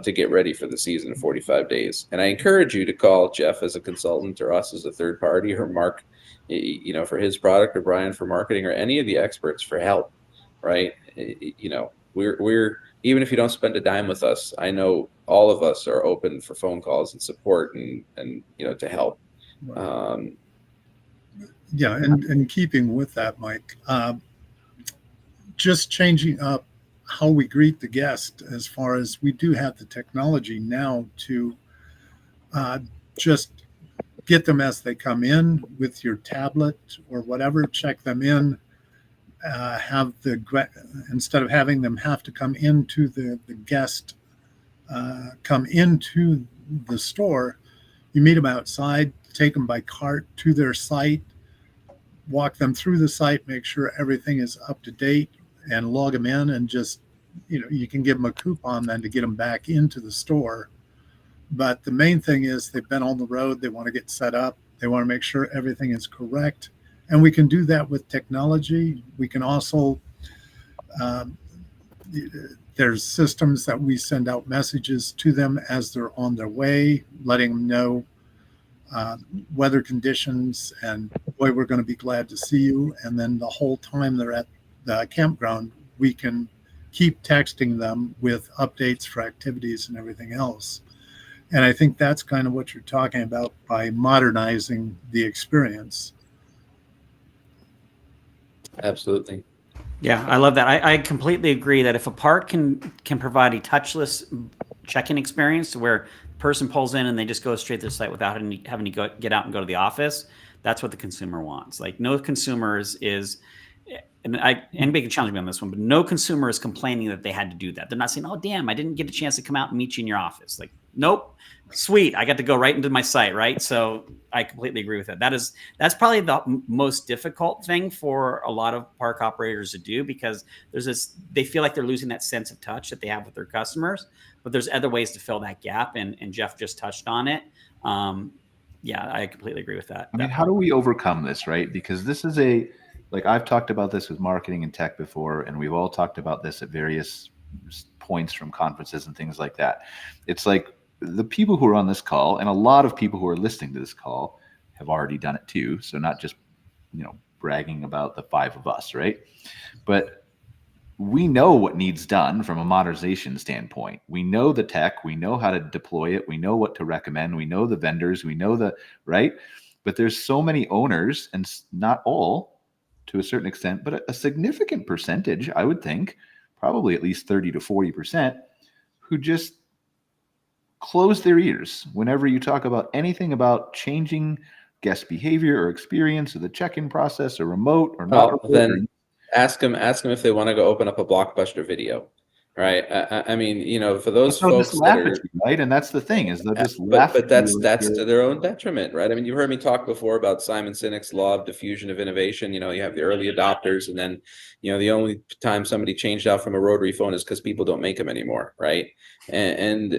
to get ready for the season in 45 days. And I encourage you to call Jeff as a consultant, or us as a third party, or Mark, you know, for his product, or Brian for marketing, or any of the experts for help, right? You know, we're even if you don't spend a dime with us, I know all of us are open for phone calls and support and to help. Yeah, and in keeping with that, Mike, just changing up how we greet the guest, as far as we do have the technology now to just get them as they come in with your tablet or whatever, check them in, instead of having them have to come into the guest, come into the store, you meet them outside, take them by cart to their site, walk them through the site, make sure everything is up to date, and log them in, and just, you can give them a coupon then to get them back into the store. But the main thing is they've been on the road, they want to get set up, they want to make sure everything is correct. And we can do that with technology. We can also, there's systems that we send out messages to them as they're on their way, letting them know weather conditions, and boy, we're going to be glad to see you. And then the whole time they're at the campground, we can keep texting them with updates for activities and everything else. And I think that's kind of what you're talking about by modernizing the experience. Absolutely. Yeah, I love that. I completely agree that if a park can provide a touchless check-in experience where the person pulls in and they just go straight to the site without having to get out and go to the office, that's what the consumer wants. Like, no consumer is and anybody can challenge me on this one, but no consumer is complaining that they had to do that. They're not saying, "Oh, damn, I didn't get a chance to come out and meet you in your office." Like, nope, sweet, I got to go right into my site, right? So I completely agree with that. That's probably the most difficult thing for a lot of park operators to do, because they feel like they're losing that sense of touch that they have with their customers. But there's other ways to fill that gap, and Jeff just touched on it. Yeah, I completely agree with that. I mean, how do we overcome this, right? Because this is like, I've talked about this with marketing and tech before, and we've all talked about this at various points from conferences and things like that. It's like the people who are on this call, and a lot of people who are listening to this call, have already done it too. So not just, bragging about the five of us, right? But we know what needs done from a modernization standpoint. We know the tech, we know how to deploy it, we know what to recommend, we know the vendors, we know right? But there's so many owners, and not all, to a certain extent, but a significant percentage, I would think, probably at least 30 to 40%, who just close their ears whenever you talk about anything about changing guest behavior or experience, or the check-in process, or remote or not. Well, then ask them if they want to go open up a Blockbuster video. Right. I mean, for those folks that are, right. And that's the thing, is they'll just laugh. But that's to their own detriment, right? I mean, you've heard me talk before about Simon Sinek's law of diffusion of innovation. You have the early adopters, and then, the only time somebody changed out from a rotary phone is because people don't make them anymore, right? And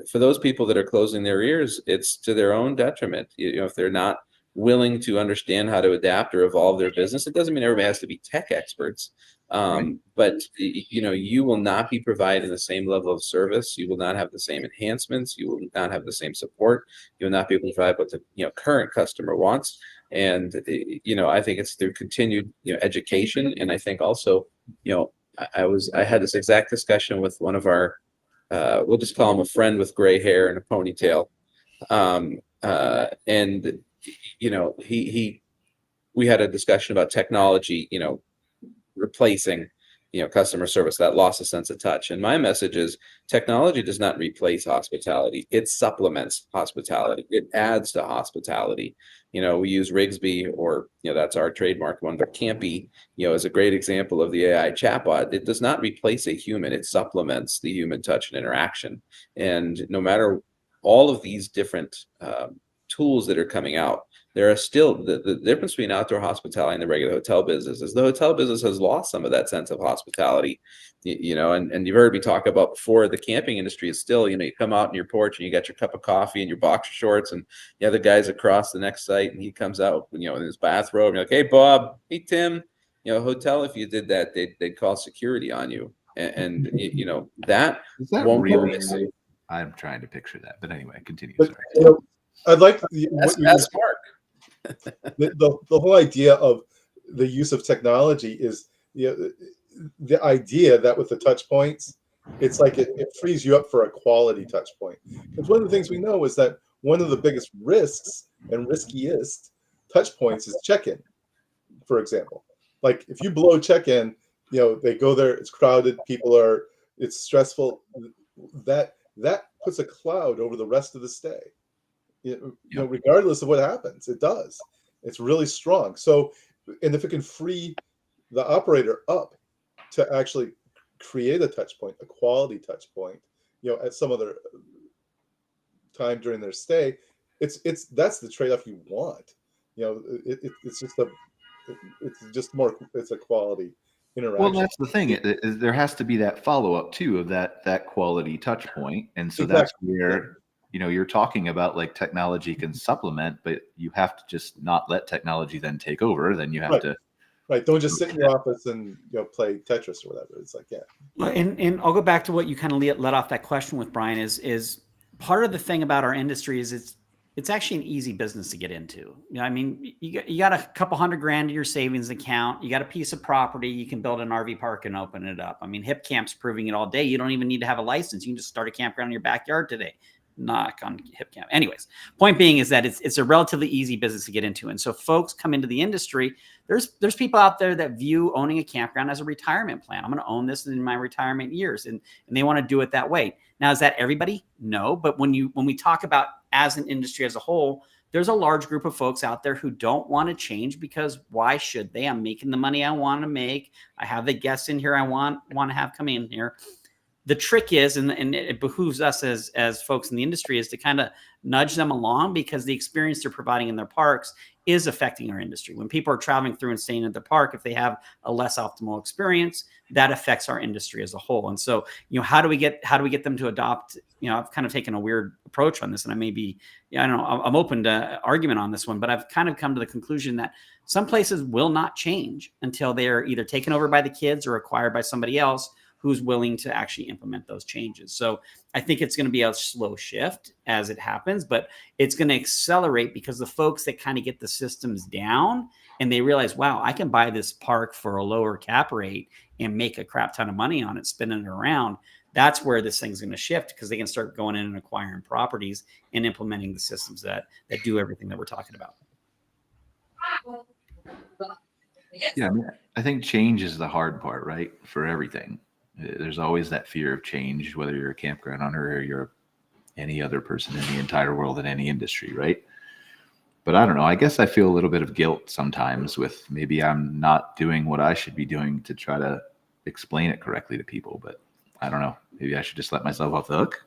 for those people that are closing their ears, it's to their own detriment. If they're not willing to understand how to adapt or evolve their business, it doesn't mean everybody has to be tech experts. Right. But you will not be providing the same level of service. You will not have the same enhancements. You will not have the same support. You will not be able to provide what the current customer wants. And I think it's through continued education. And I think also I had this exact discussion with one of our we'll just call him a friend with gray hair and a ponytail, and we had a discussion about technology replacing customer service, that loss of sense of touch. And my message is, technology does not replace hospitality. It supplements hospitality. It adds to hospitality. We use Rigsby, or that's our trademark one, but Campy is a great example of the AI chatbot. It does not replace a human. It supplements the human touch and interaction. And no matter all of these different tools that are coming out, there are still the difference between outdoor hospitality and the regular hotel business is the hotel business has lost some of that sense of hospitality, and you've heard me talk about before, the camping industry is still, you come out on your porch and you got your cup of coffee and your boxer shorts, and the other guy's across the next site and he comes out, in his bathrobe, and you're like, "Hey, Bob, hey, Tim," hotel, if you did that, they'd call security on you. And that is that won't really, I'm trying to picture that, but anyway, continue. But, Sorry. I'd like that's Mark. the whole idea of the use of technology is the idea that with the touch points It's like it frees you up for a quality touch point. Because one of the things we know is that one of the biggest risks and riskiest touch points is check-in, for example. Like if you blow check-in, they go there, it's crowded, it's stressful. That puts a cloud over the rest of the stay. Regardless of what happens, it does. It's really strong. So, and if it can free the operator up to actually create a touch point, a quality touch point, at some other time during their stay, that's the trade-off you want. It's a quality interaction. Well, that's the thing. There has to be that follow-up too of that quality touch point, and so that's where you're talking about like technology can supplement, but you have to just not let technology then take over. Then you have to. Right. Don't just sit in your office and play Tetris or whatever. It's like, Well, and I'll go back to what you kind of let off that question with, Brian, is part of the thing about our industry is it's actually an easy business to get into. I mean, you got a couple $100,000 in your savings account. You got a piece of property. You can build an RV park and open it up. I mean, Hip Camp's proving it all day. You don't even need to have a license. You can just start a campground in your backyard today. Knock on Hip Camp. Anyways, point being is that it's a relatively easy business to get into. And so folks come into the industry. There's people out there that view owning a campground as a retirement plan. I'm going to own this in my retirement years. And they want to do it that way. Now, is that everybody? No. But when we talk about as an industry as a whole, there's a large group of folks out there who don't want to change because why should they? I'm making the money I want to make. I have the guests in here I want to have come in here. The trick is, and it behooves us as folks in the industry, is to kind of nudge them along because the experience they're providing in their parks is affecting our industry. When people are traveling through and staying at the park, if they have a less optimal experience, that affects our industry as a whole. And so, how do we get them to adopt? I've kind of taken a weird approach on this, and I may be, I'm open to argument on this one, but I've kind of come to the conclusion that some places will not change until they're either taken over by the kids or acquired by somebody else who's willing to actually implement those changes. So I think it's going to be a slow shift as it happens, but it's going to accelerate because the folks that kind of get the systems down and they realize, wow, I can buy this park for a lower cap rate and make a crap ton of money on it, spinning it around. That's where this thing's going to shift because they can start going in and acquiring properties and implementing the systems that do everything that we're talking about. Yeah, I think change is the hard part, right? For everything. There's always that fear of change, whether you're a campground owner or you're any other person in the entire world in any industry, right? But I don't know. I guess I feel a little bit of guilt sometimes with maybe I'm not doing what I should be doing to try to explain it correctly to people. But I don't know. Maybe I should just let myself off the hook.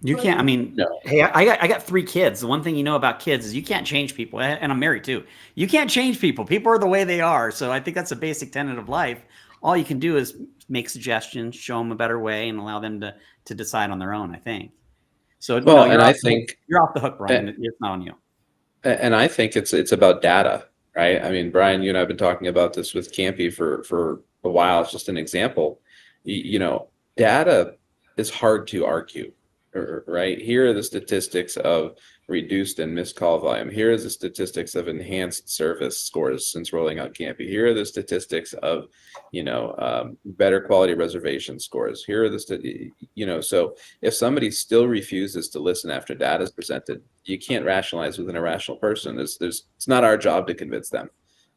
You can't. I mean, no. Hey, I got 3 kids. The one thing you know about kids is you can't change people, and I'm married too. You can't change people. People are the way they are. So I think that's a basic tenet of life. All you can do is make suggestions, show them a better way, and allow them to decide on their own, I think. So, I think you're off the hook, Brian. It's not on you. And I think it's about data, right? I mean, Brian, you and I have been talking about this with Campy for a while. It's just an example. Data is hard to argue, right? Here are the statistics of reduced and missed call volume. Here are the statistics of enhanced service scores since rolling out Campy. Here are the statistics of, better quality reservation scores. Here are the, so if somebody still refuses to listen after data is presented, you can't rationalize with an irrational person. It's not our job to convince them,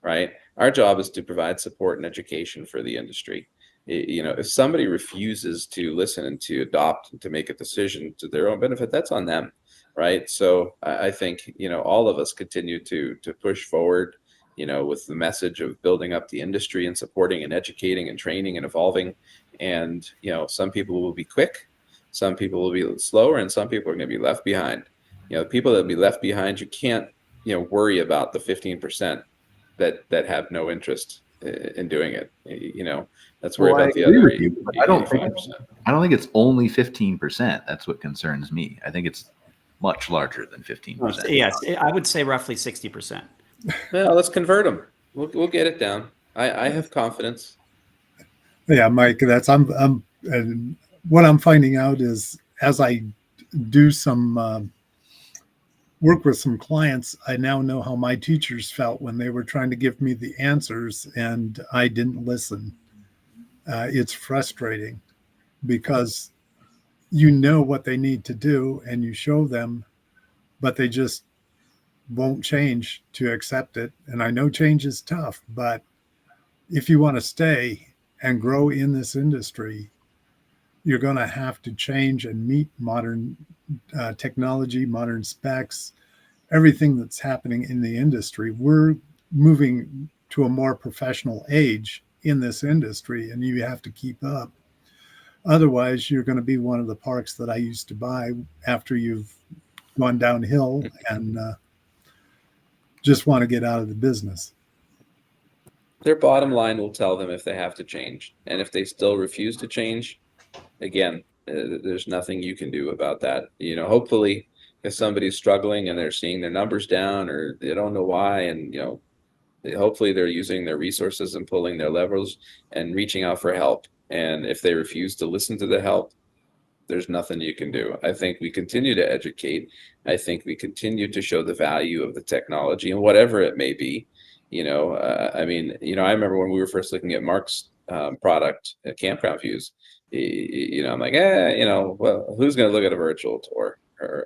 right? Our job is to provide support and education for the industry. If somebody refuses to listen and to adopt and to make a decision to their own benefit, that's on them. Right. So I think, all of us continue to push forward, with the message of building up the industry and supporting and educating and training and evolving. And, some people will be quick, some people will be slower, and some people are going to be left behind. People that will be left behind, you can't, worry about the 15% that have no interest in doing it. Let's worry about the other 80, I don't think it's only 15%. That's what concerns me. I think it's much larger than 15%. Yes, I would say roughly 60%. Well, let's convert them. We'll get it down. I have confidence. Yeah, Mike, and what I'm finding out is as I do some work with some clients, I now know how my teachers felt when they were trying to give me the answers and I didn't listen. It's frustrating. because you know what they need to do and you show them, but they just won't change to accept it. And I know change is tough, but if you want to stay and grow in this industry, you're going to have to change and meet modern technology, modern specs, everything that's happening in the industry. We're moving to a more professional age in this industry, and you have to keep up. Otherwise, you're going to be one of the parks that I used to buy after you've gone downhill and just want to get out of the business. Their bottom line will tell them if they have to change. And if they still refuse to change, again, there's nothing you can do about that. You know, hopefully if somebody's struggling and they're seeing their numbers down or they don't know why, and, you know, hopefully they're using their resources and pulling their levers and reaching out for help. And if they refuse to listen to the help, there's nothing you can do. I think we continue to educate. I think we continue to show the value of the technology and whatever it may be. You know, I mean, you know, I remember when we were first looking at Mark's product at Campground Views, you know, I'm like, you know, well, who's going to look at a virtual tour?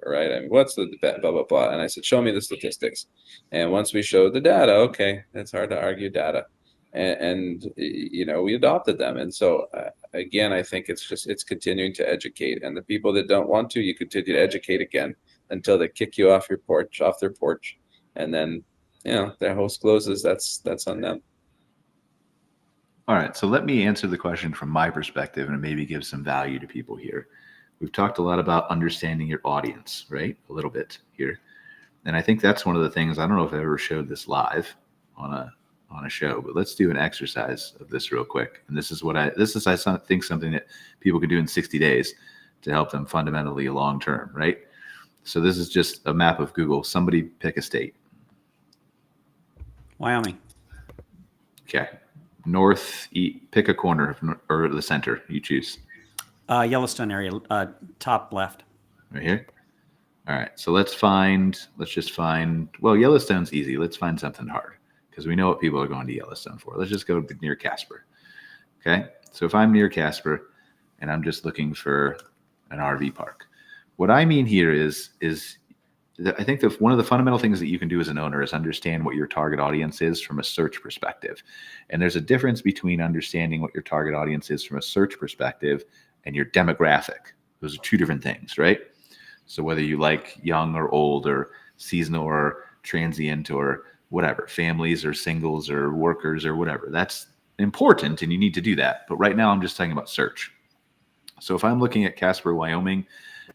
Right? I mean, what's the blah, blah, blah. And I said, show me the statistics. And once we showed the data, okay, it's hard to argue data. And you know, we adopted them. And so, again, I think it's continuing to educate. And the people that don't want to, you continue to educate again until they kick you off their porch. And then, you know, their host closes. That's on them. All right, so let me answer the question from my perspective and maybe give some value to people here. We've talked a lot about understanding your audience, right? A little bit here. And I think that's one of the things, I don't know if I ever showed this live on a show, but let's do an exercise of this real quick. And this is I think something that people could do in 60 days to help them fundamentally long-term, right? So this is just a map of Google. Somebody pick a state. Wyoming. Okay. North, pick a corner or the center. You choose. Yellowstone area, top left. Right here. All right. So let's just find, well, Yellowstone's easy. Let's find something hard because we know what people are going to Yellowstone for. Let's just go near Casper. Okay. So if I'm near Casper and I'm just looking for an RV park, what I mean here is I think that one of the fundamental things that you can do as an owner is understand what your target audience is from a search perspective. And there's a difference between understanding what your target audience is from a search perspective and your demographic. Those are two different things, right? So whether you like young or old or seasonal or transient or whatever, families or singles or workers or whatever, that's important and you need to do that. But right now I'm just talking about search. So if I'm looking at Casper, Wyoming,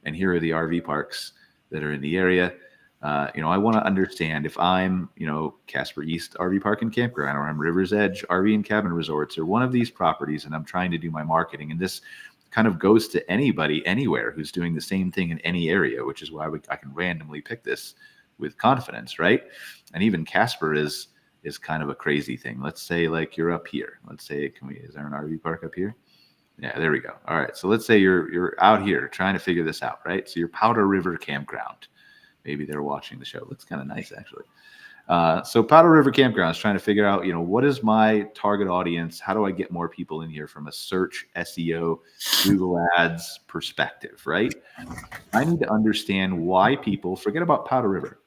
and here are the RV parks that are in the area, I want to understand if I'm, Casper East RV Park and Campground, or I'm River's Edge RV and Cabin Resorts, or one of these properties, and I'm trying to do my marketing. And this kind of goes to anybody, anywhere who's doing the same thing in any area, which is why I can randomly pick this with confidence, right? And even Casper is kind of a crazy thing. Let's say like you're up here. Let's say, is there an RV park up here? Yeah, there we go. All right. So let's say you're out here trying to figure this out, right? So you're Powder River Campground. Maybe they're watching the show. Looks kind of nice, actually. So Powder River Campground is trying to figure out, what is my target audience? How do I get more people in here from a search, SEO, Google Ads perspective, right? I need to understand why people, forget about Powder River.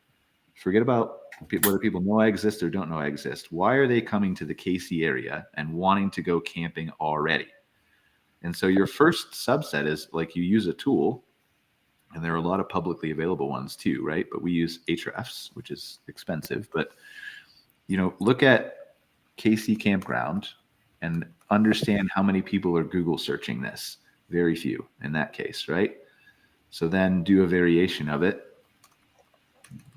Forget about whether people know I exist or don't know I exist. Why are they coming to the KC area and wanting to go camping already? And so your first subset is like you use a tool, and there are a lot of publicly available ones too, right? But we use Ahrefs, which is expensive. But, look at KC Campground and understand how many people are Google searching this. Very few in that case, right? So then do a variation of it.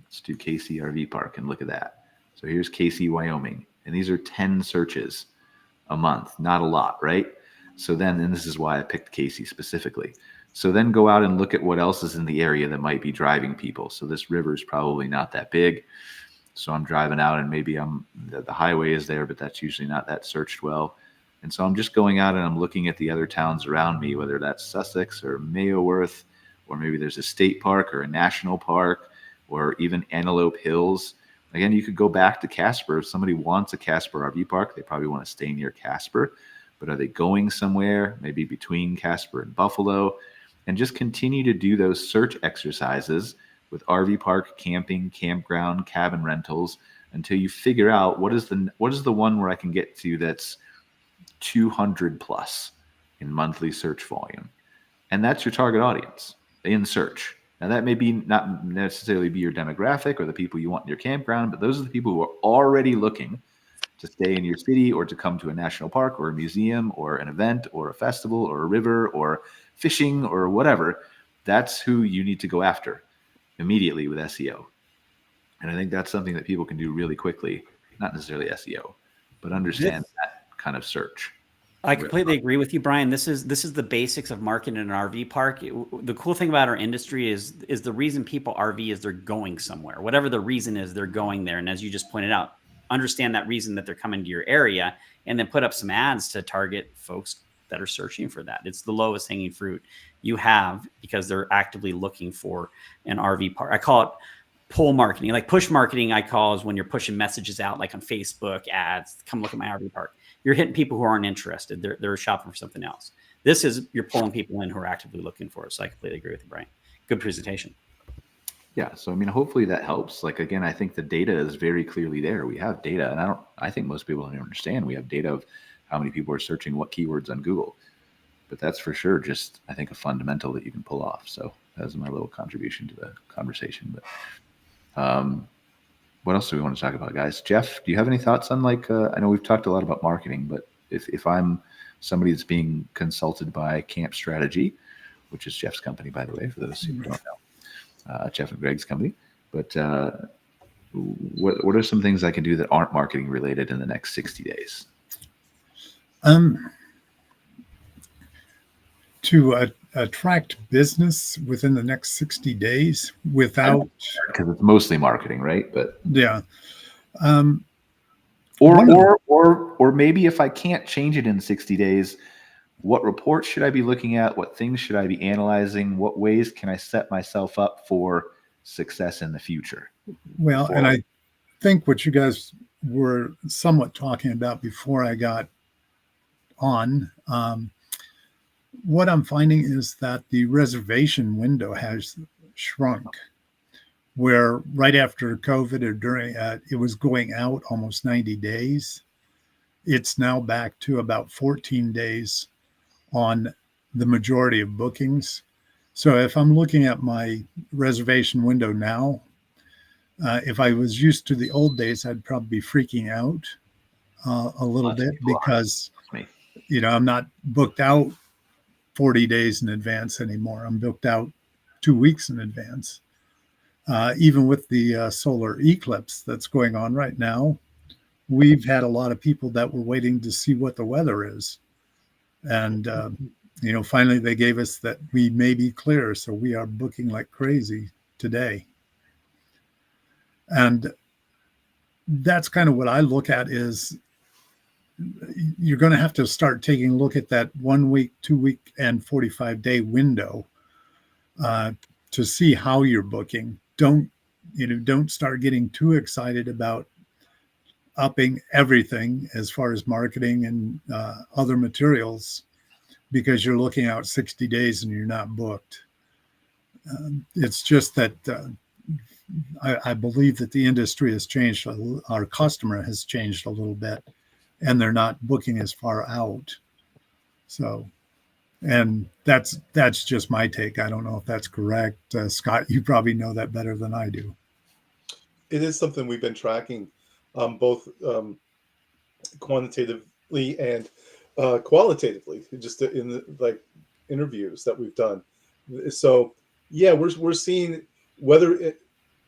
Let's do KC RV Park and look at that. So here's KC Wyoming, and these are 10 searches a month. Not a lot, right? So then, and this is why I picked KC specifically. So then go out and look at what else is in the area that might be driving people. So this river is probably not that big. So I'm driving out and maybe the highway is there, but that's usually not that searched well. And so I'm just going out and I'm looking at the other towns around me, whether that's Sussex or Mayoworth, or maybe there's a state park or a national park, or even Antelope Hills. Again, you could go back to Casper. If somebody wants a Casper RV park, they probably want to stay near Casper. but are they going somewhere, maybe between Casper and Buffalo? And just continue to do those search exercises with RV park, camping, campground, cabin rentals until you figure out what is the one where I can get to that's 200 plus in monthly search volume. And that's your target audience in search. Now that may be not necessarily be your demographic or the people you want in your campground, but those are the people who are already looking to stay in your city or to come to a national park or a museum or an event or a festival or a river or fishing or whatever. That's who you need to go after immediately with SEO. And I think that's something that people can do really quickly, not necessarily SEO, but understand that kind of search. I completely agree with you, Brian. This is the basics of marketing an RV park. The cool thing about our industry is the reason people RV is they're going somewhere. Whatever the reason is, they're going there. And as you just pointed out, understand that reason that they're coming to your area, and then put up some ads to target folks that are searching for that. It's the lowest hanging fruit you have because they're actively looking for an RV park. I call it pull marketing. Like push marketing, I call is when you're pushing messages out, like on Facebook ads, come look at my RV park. You're hitting people who aren't interested. They're shopping for something else. This is, you're pulling people in who are actively looking for it. So I completely agree with you, Brian. Good presentation. Yeah. So, I mean, hopefully that helps. Like, again, I think the data is very clearly there. We have data, and I think most people don't understand. We have data of how many people are searching what keywords on Google, but that's for sure just, I think, a fundamental that you can pull off. So that was my little contribution to the conversation. But what else do we want to talk about, guys? Jeff, do you have any thoughts on, like, I know we've talked a lot about marketing, but if I'm somebody that's being consulted by Camp Strategy, which is Jeff's company, by the way, for those who don't know, Jeff and Greg's company, but what are some things I can do that aren't marketing related in the next 60 days? To attract business within the next 60 days without, because it's mostly marketing, right? But yeah. Or maybe if I can't change it in 60 days, what reports should I be looking at? What things should I be analyzing? What ways can I set myself up for success in the future? Well, and I think what you guys were somewhat talking about before I got on, what I'm finding is that the reservation window has shrunk, where right after COVID or during, it was going out almost 90 days. It's now back to about 14 days on the majority of bookings. So if I'm looking at my reservation window now, if I was used to the old days, I'd probably be freaking out a little bit because, I'm not booked out 40 days in advance anymore. I'm booked out 2 weeks in advance. Even with the solar eclipse that's going on right now, we've had a lot of people that were waiting to see what the weather is. And, finally they gave us that we may be clear. So we are booking like crazy today. And that's kind of what I look at is you're going to have to start taking a look at that 1 week, 2 week, and 45-day window to see how you're booking. Don't start getting too excited about upping everything as far as marketing and other materials because you're looking out 60 days and you're not booked. It's just that I believe that the industry has changed. Our customer has changed a little bit, and they're not booking as far out. So, and that's just my take. I don't know if that's correct. Scott, you probably know that better than I do. It is something we've been tracking, both quantitatively and qualitatively, just in the interviews that we've done. So, yeah, we're seeing whether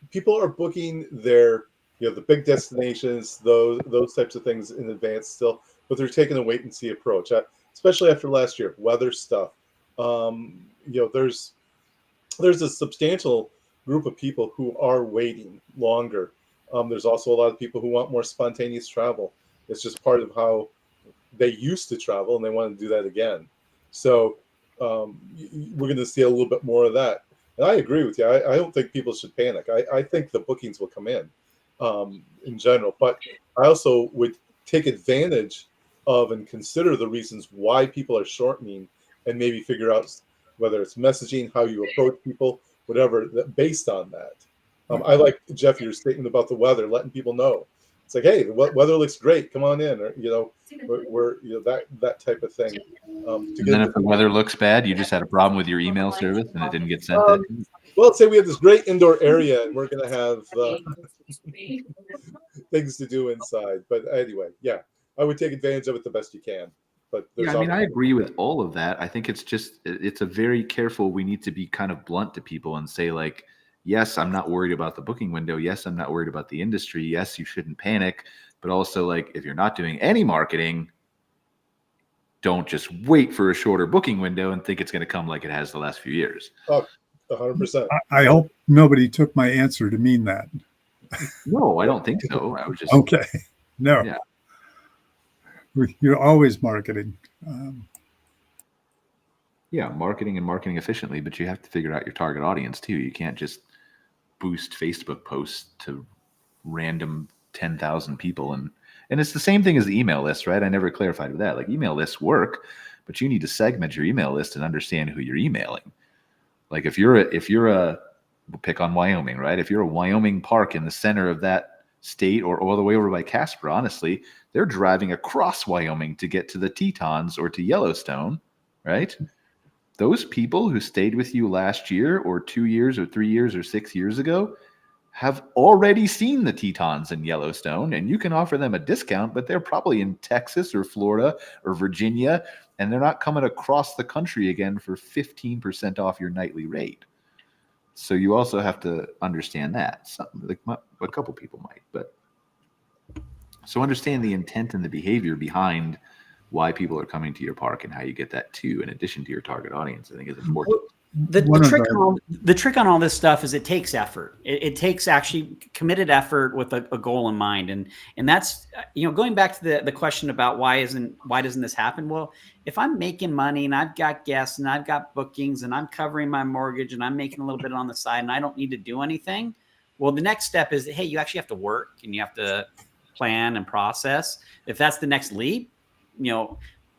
people are booking their the big destinations, those types of things in advance still, but they're taking a wait and see approach, especially after last year, weather stuff. There's a substantial group of people who are waiting longer. There's also a lot of people who want more spontaneous travel. It's just part of how they used to travel, and they want to do that again. So we're going to see a little bit more of that. And I agree with you. I don't think people should panic. I think the bookings will come in general, but I also would take advantage of and consider the reasons why people are shortening, and maybe figure out whether it's messaging, how you approach people, whatever, based on that. I like, Jeff, your statement about the weather, letting people know. It's like, hey, the weather looks great. Come on in, or we're that type of thing. And then if the weather looks bad, you just had a problem with your email service and it didn't get sent. Well, let's say we have this great indoor area and we're going to have things to do inside. But anyway, yeah, I would take advantage of it the best you can. But yeah, I mean, I agree with all of that. I think it's a very careful. We need to be kind of blunt to people and say, like, yes, I'm not worried about the booking window. Yes, I'm not worried about the industry. Yes, you shouldn't panic. But also, like, if you're not doing any marketing, don't just wait for a shorter booking window and think it's going to come like it has the last few years. Oh, 100%. I hope nobody took my answer to mean that. No, I don't think so. I was just okay. No. Yeah. You're always marketing. Yeah, marketing and marketing efficiently, but you have to figure out your target audience too. You can't just boost Facebook posts to random 10,000 people. And it's the same thing as the email list, right? I never clarified with that. Like, email lists work, but you need to segment your email list and understand who you're emailing. Like, if you're a we'll pick on Wyoming, right? If you're a Wyoming park in the center of that state, or all the way over by Casper, honestly, they're driving across Wyoming to get to the Tetons or to Yellowstone, right? Those people who stayed with you last year or 2 years or 3 years or 6 years ago have already seen the Tetons in Yellowstone, and you can offer them a discount, but they're probably in Texas or Florida or Virginia, and they're not coming across the country again for 15% off your nightly rate. So you also have to understand that. Like a couple people might, but so understand the intent and the behavior behind why people are coming to your park and how you get that too, in addition to your target audience, I think is important. The trick on all this stuff is it takes effort. It takes actually committed effort with a goal in mind. And that's, going back to the question about why doesn't this happen? Well, if I'm making money and I've got guests and I've got bookings and I'm covering my mortgage and I'm making a little bit on the side and I don't need to do anything, well, the next step is, hey, you actually have to work and you have to plan and process. If that's the next leap,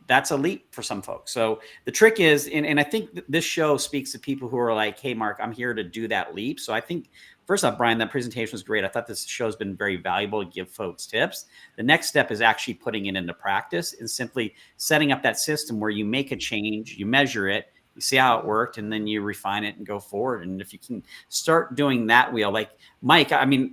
that's a leap for some folks. So the trick is, and I think this show speaks to people who are like, hey, Mark, I'm here to do that leap. So I think, first off, Brian, that presentation was great. I thought this show has been very valuable to give folks tips. The next step is actually putting it into practice and simply setting up that system where you make a change, you measure it, you see how it worked, and then you refine it and go forward. And if you can start doing that wheel, like Mike, I mean,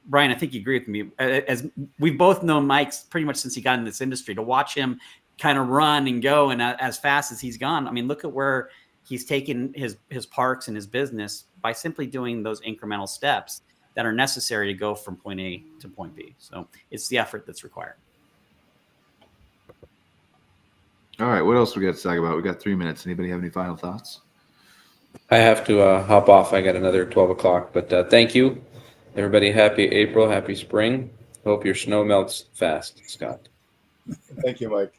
Brian, I think you agree with me. As we've both known Mike's pretty much since he got in this industry, to watch him kind of run and go and as fast as he's gone. I mean, look at where he's taken his parks and his business by simply doing those incremental steps that are necessary to go from point A to point B. So it's the effort that's required. All right. What else we got to talk about? We got 3 minutes. Anybody have any final thoughts? I have to hop off. I got another 12 o'clock, but thank you. Everybody, happy April, happy spring. Hope your snow melts fast, Scott. Thank you, Mike.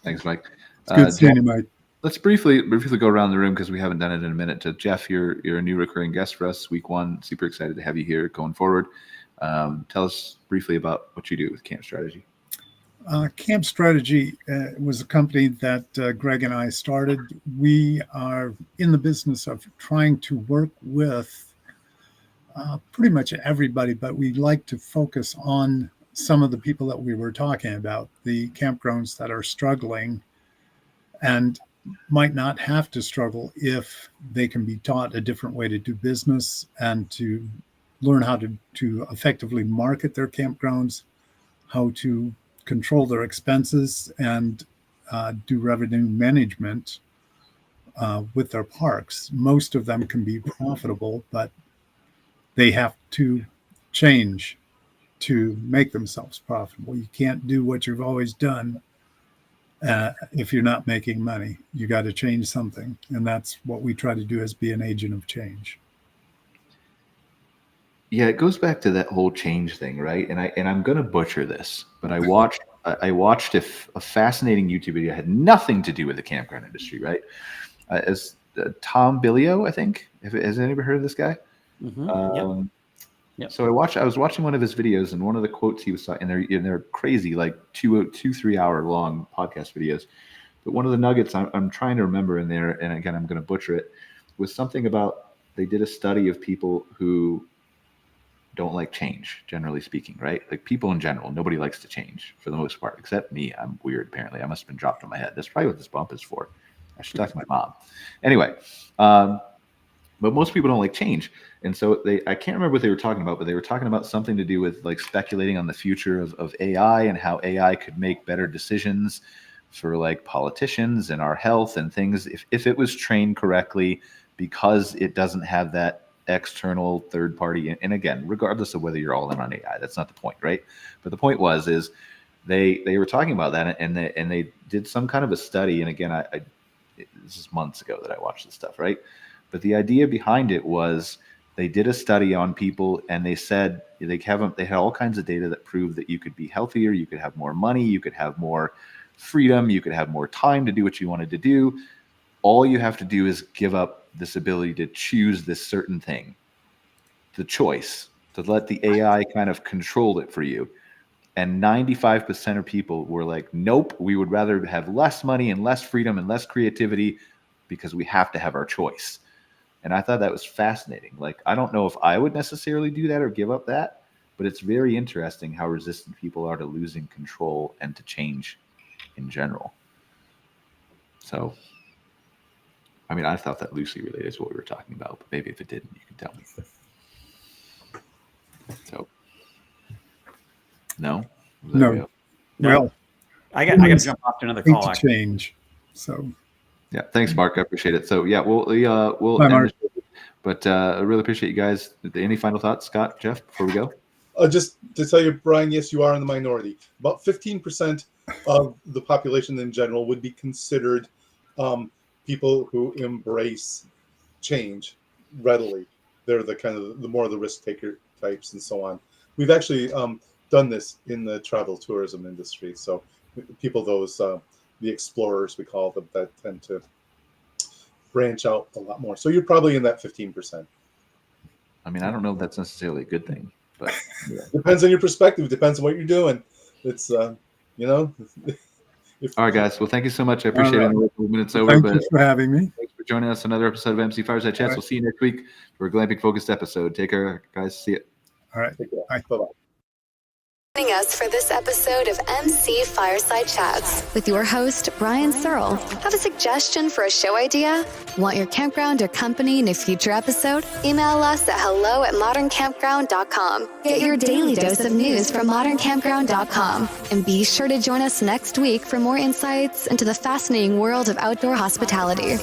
Thanks, Mike. It's good seeing you, Mike. Let's briefly go around the room because we haven't done it in a minute. To Jeff, you're a new recurring guest for us, week one. Super excited to have you here going forward. Tell us briefly about what you do with Camp Strategy. Camp Strategy was a company that Greg and I started. We are in the business of trying to work with pretty much everybody, but we like to focus on some of the people that we were talking about, the campgrounds that are struggling and might not have to struggle if they can be taught a different way to do business and to learn how to effectively market their campgrounds, how to control their expenses, and do revenue management with their parks. Most of them can be profitable, but they have to change to make themselves profitable. You can't do what you've always done if you're not making money. You got to change something, and that's what we try to do, as be an agent of change. Yeah, it goes back to that whole change thing, right? And I'm gonna butcher this, but I watched a fascinating YouTube video. It had nothing to do with the campground industry, right? As Tom Billio, I think. Has anybody heard of this guy? Mm-hmm. Yep. Yep. So I was watching one of his videos, and one of the quotes he was saying, and they're crazy, like 3 hour long podcast videos. But one of the nuggets I'm trying to remember in there, and again, I'm going to butcher it, was something about they did a study of people who don't like change, generally speaking, right? Like people in general, nobody likes to change for the most part, except me. I'm weird, apparently. I must have been dropped on my head. That's probably what this bump is for. I should talk to my mom. Anyway, but most people don't like change. And so I can't remember what they were talking about, but they were talking about something to do with like speculating on the future of AI and how AI could make better decisions for like politicians and our health and things if it was trained correctly, because it doesn't have that external third party. And again, regardless of whether you're all in on AI, that's not the point, right? But the point is they were talking about that, and they did some kind of a study. And again, this is months ago that I watched this stuff, right? But the idea behind it was they did a study on people, and they said they had all kinds of data that proved that you could be healthier, you could have more money, you could have more freedom, you could have more time to do what you wanted to do. All you have to do is give up this ability to choose this certain thing, the choice, to let the AI kind of control it for you. And 95% of people were like, nope, we would rather have less money and less freedom and less creativity because we have to have our choice. And I thought that was fascinating. Like, I don't know if I would necessarily do that or give up that, but it's very interesting how resistant people are to losing control and to change in general. So, I mean, I thought that loosely related to what we were talking about, but maybe if it didn't, you can tell me. So, no? No. Well, I got to jump off to another call. to change. So, yeah, thanks, Mark. I appreciate it. So, yeah, we'll Bye, end Mark. this, but I really appreciate you guys. Any final thoughts, Scott, Jeff, before we go? Just to tell you, Brian, yes, you are in the minority. About 15% of the population in general would be considered people who embrace change readily. They're the kind of the more the risk taker types and so on. We've actually done this in the travel tourism industry. So people, the explorers, we call them, that tend to branch out a lot more. So you're probably in that 15%. I mean, I don't know if that's necessarily a good thing, but yeah. Depends on your perspective. Depends on what you're doing. It's All right, guys. Well, thank you so much. I appreciate it. We're 2 minutes over. Thank but you for having me. thanks for joining us on another episode of MC Fireside Chats. Right. We'll see you next week for a glamping focused episode. Take care, guys. See you. All right. Bye. Bye-bye. Joining us for this episode of MC Fireside Chats with your host, Brian Searl. Have a suggestion for a show idea? Want your campground or company in a future episode? Email us at hello@moderncampground.com. Get your daily dose of news from moderncampground.com. And be sure to join us next week for more insights into the fascinating world of outdoor hospitality.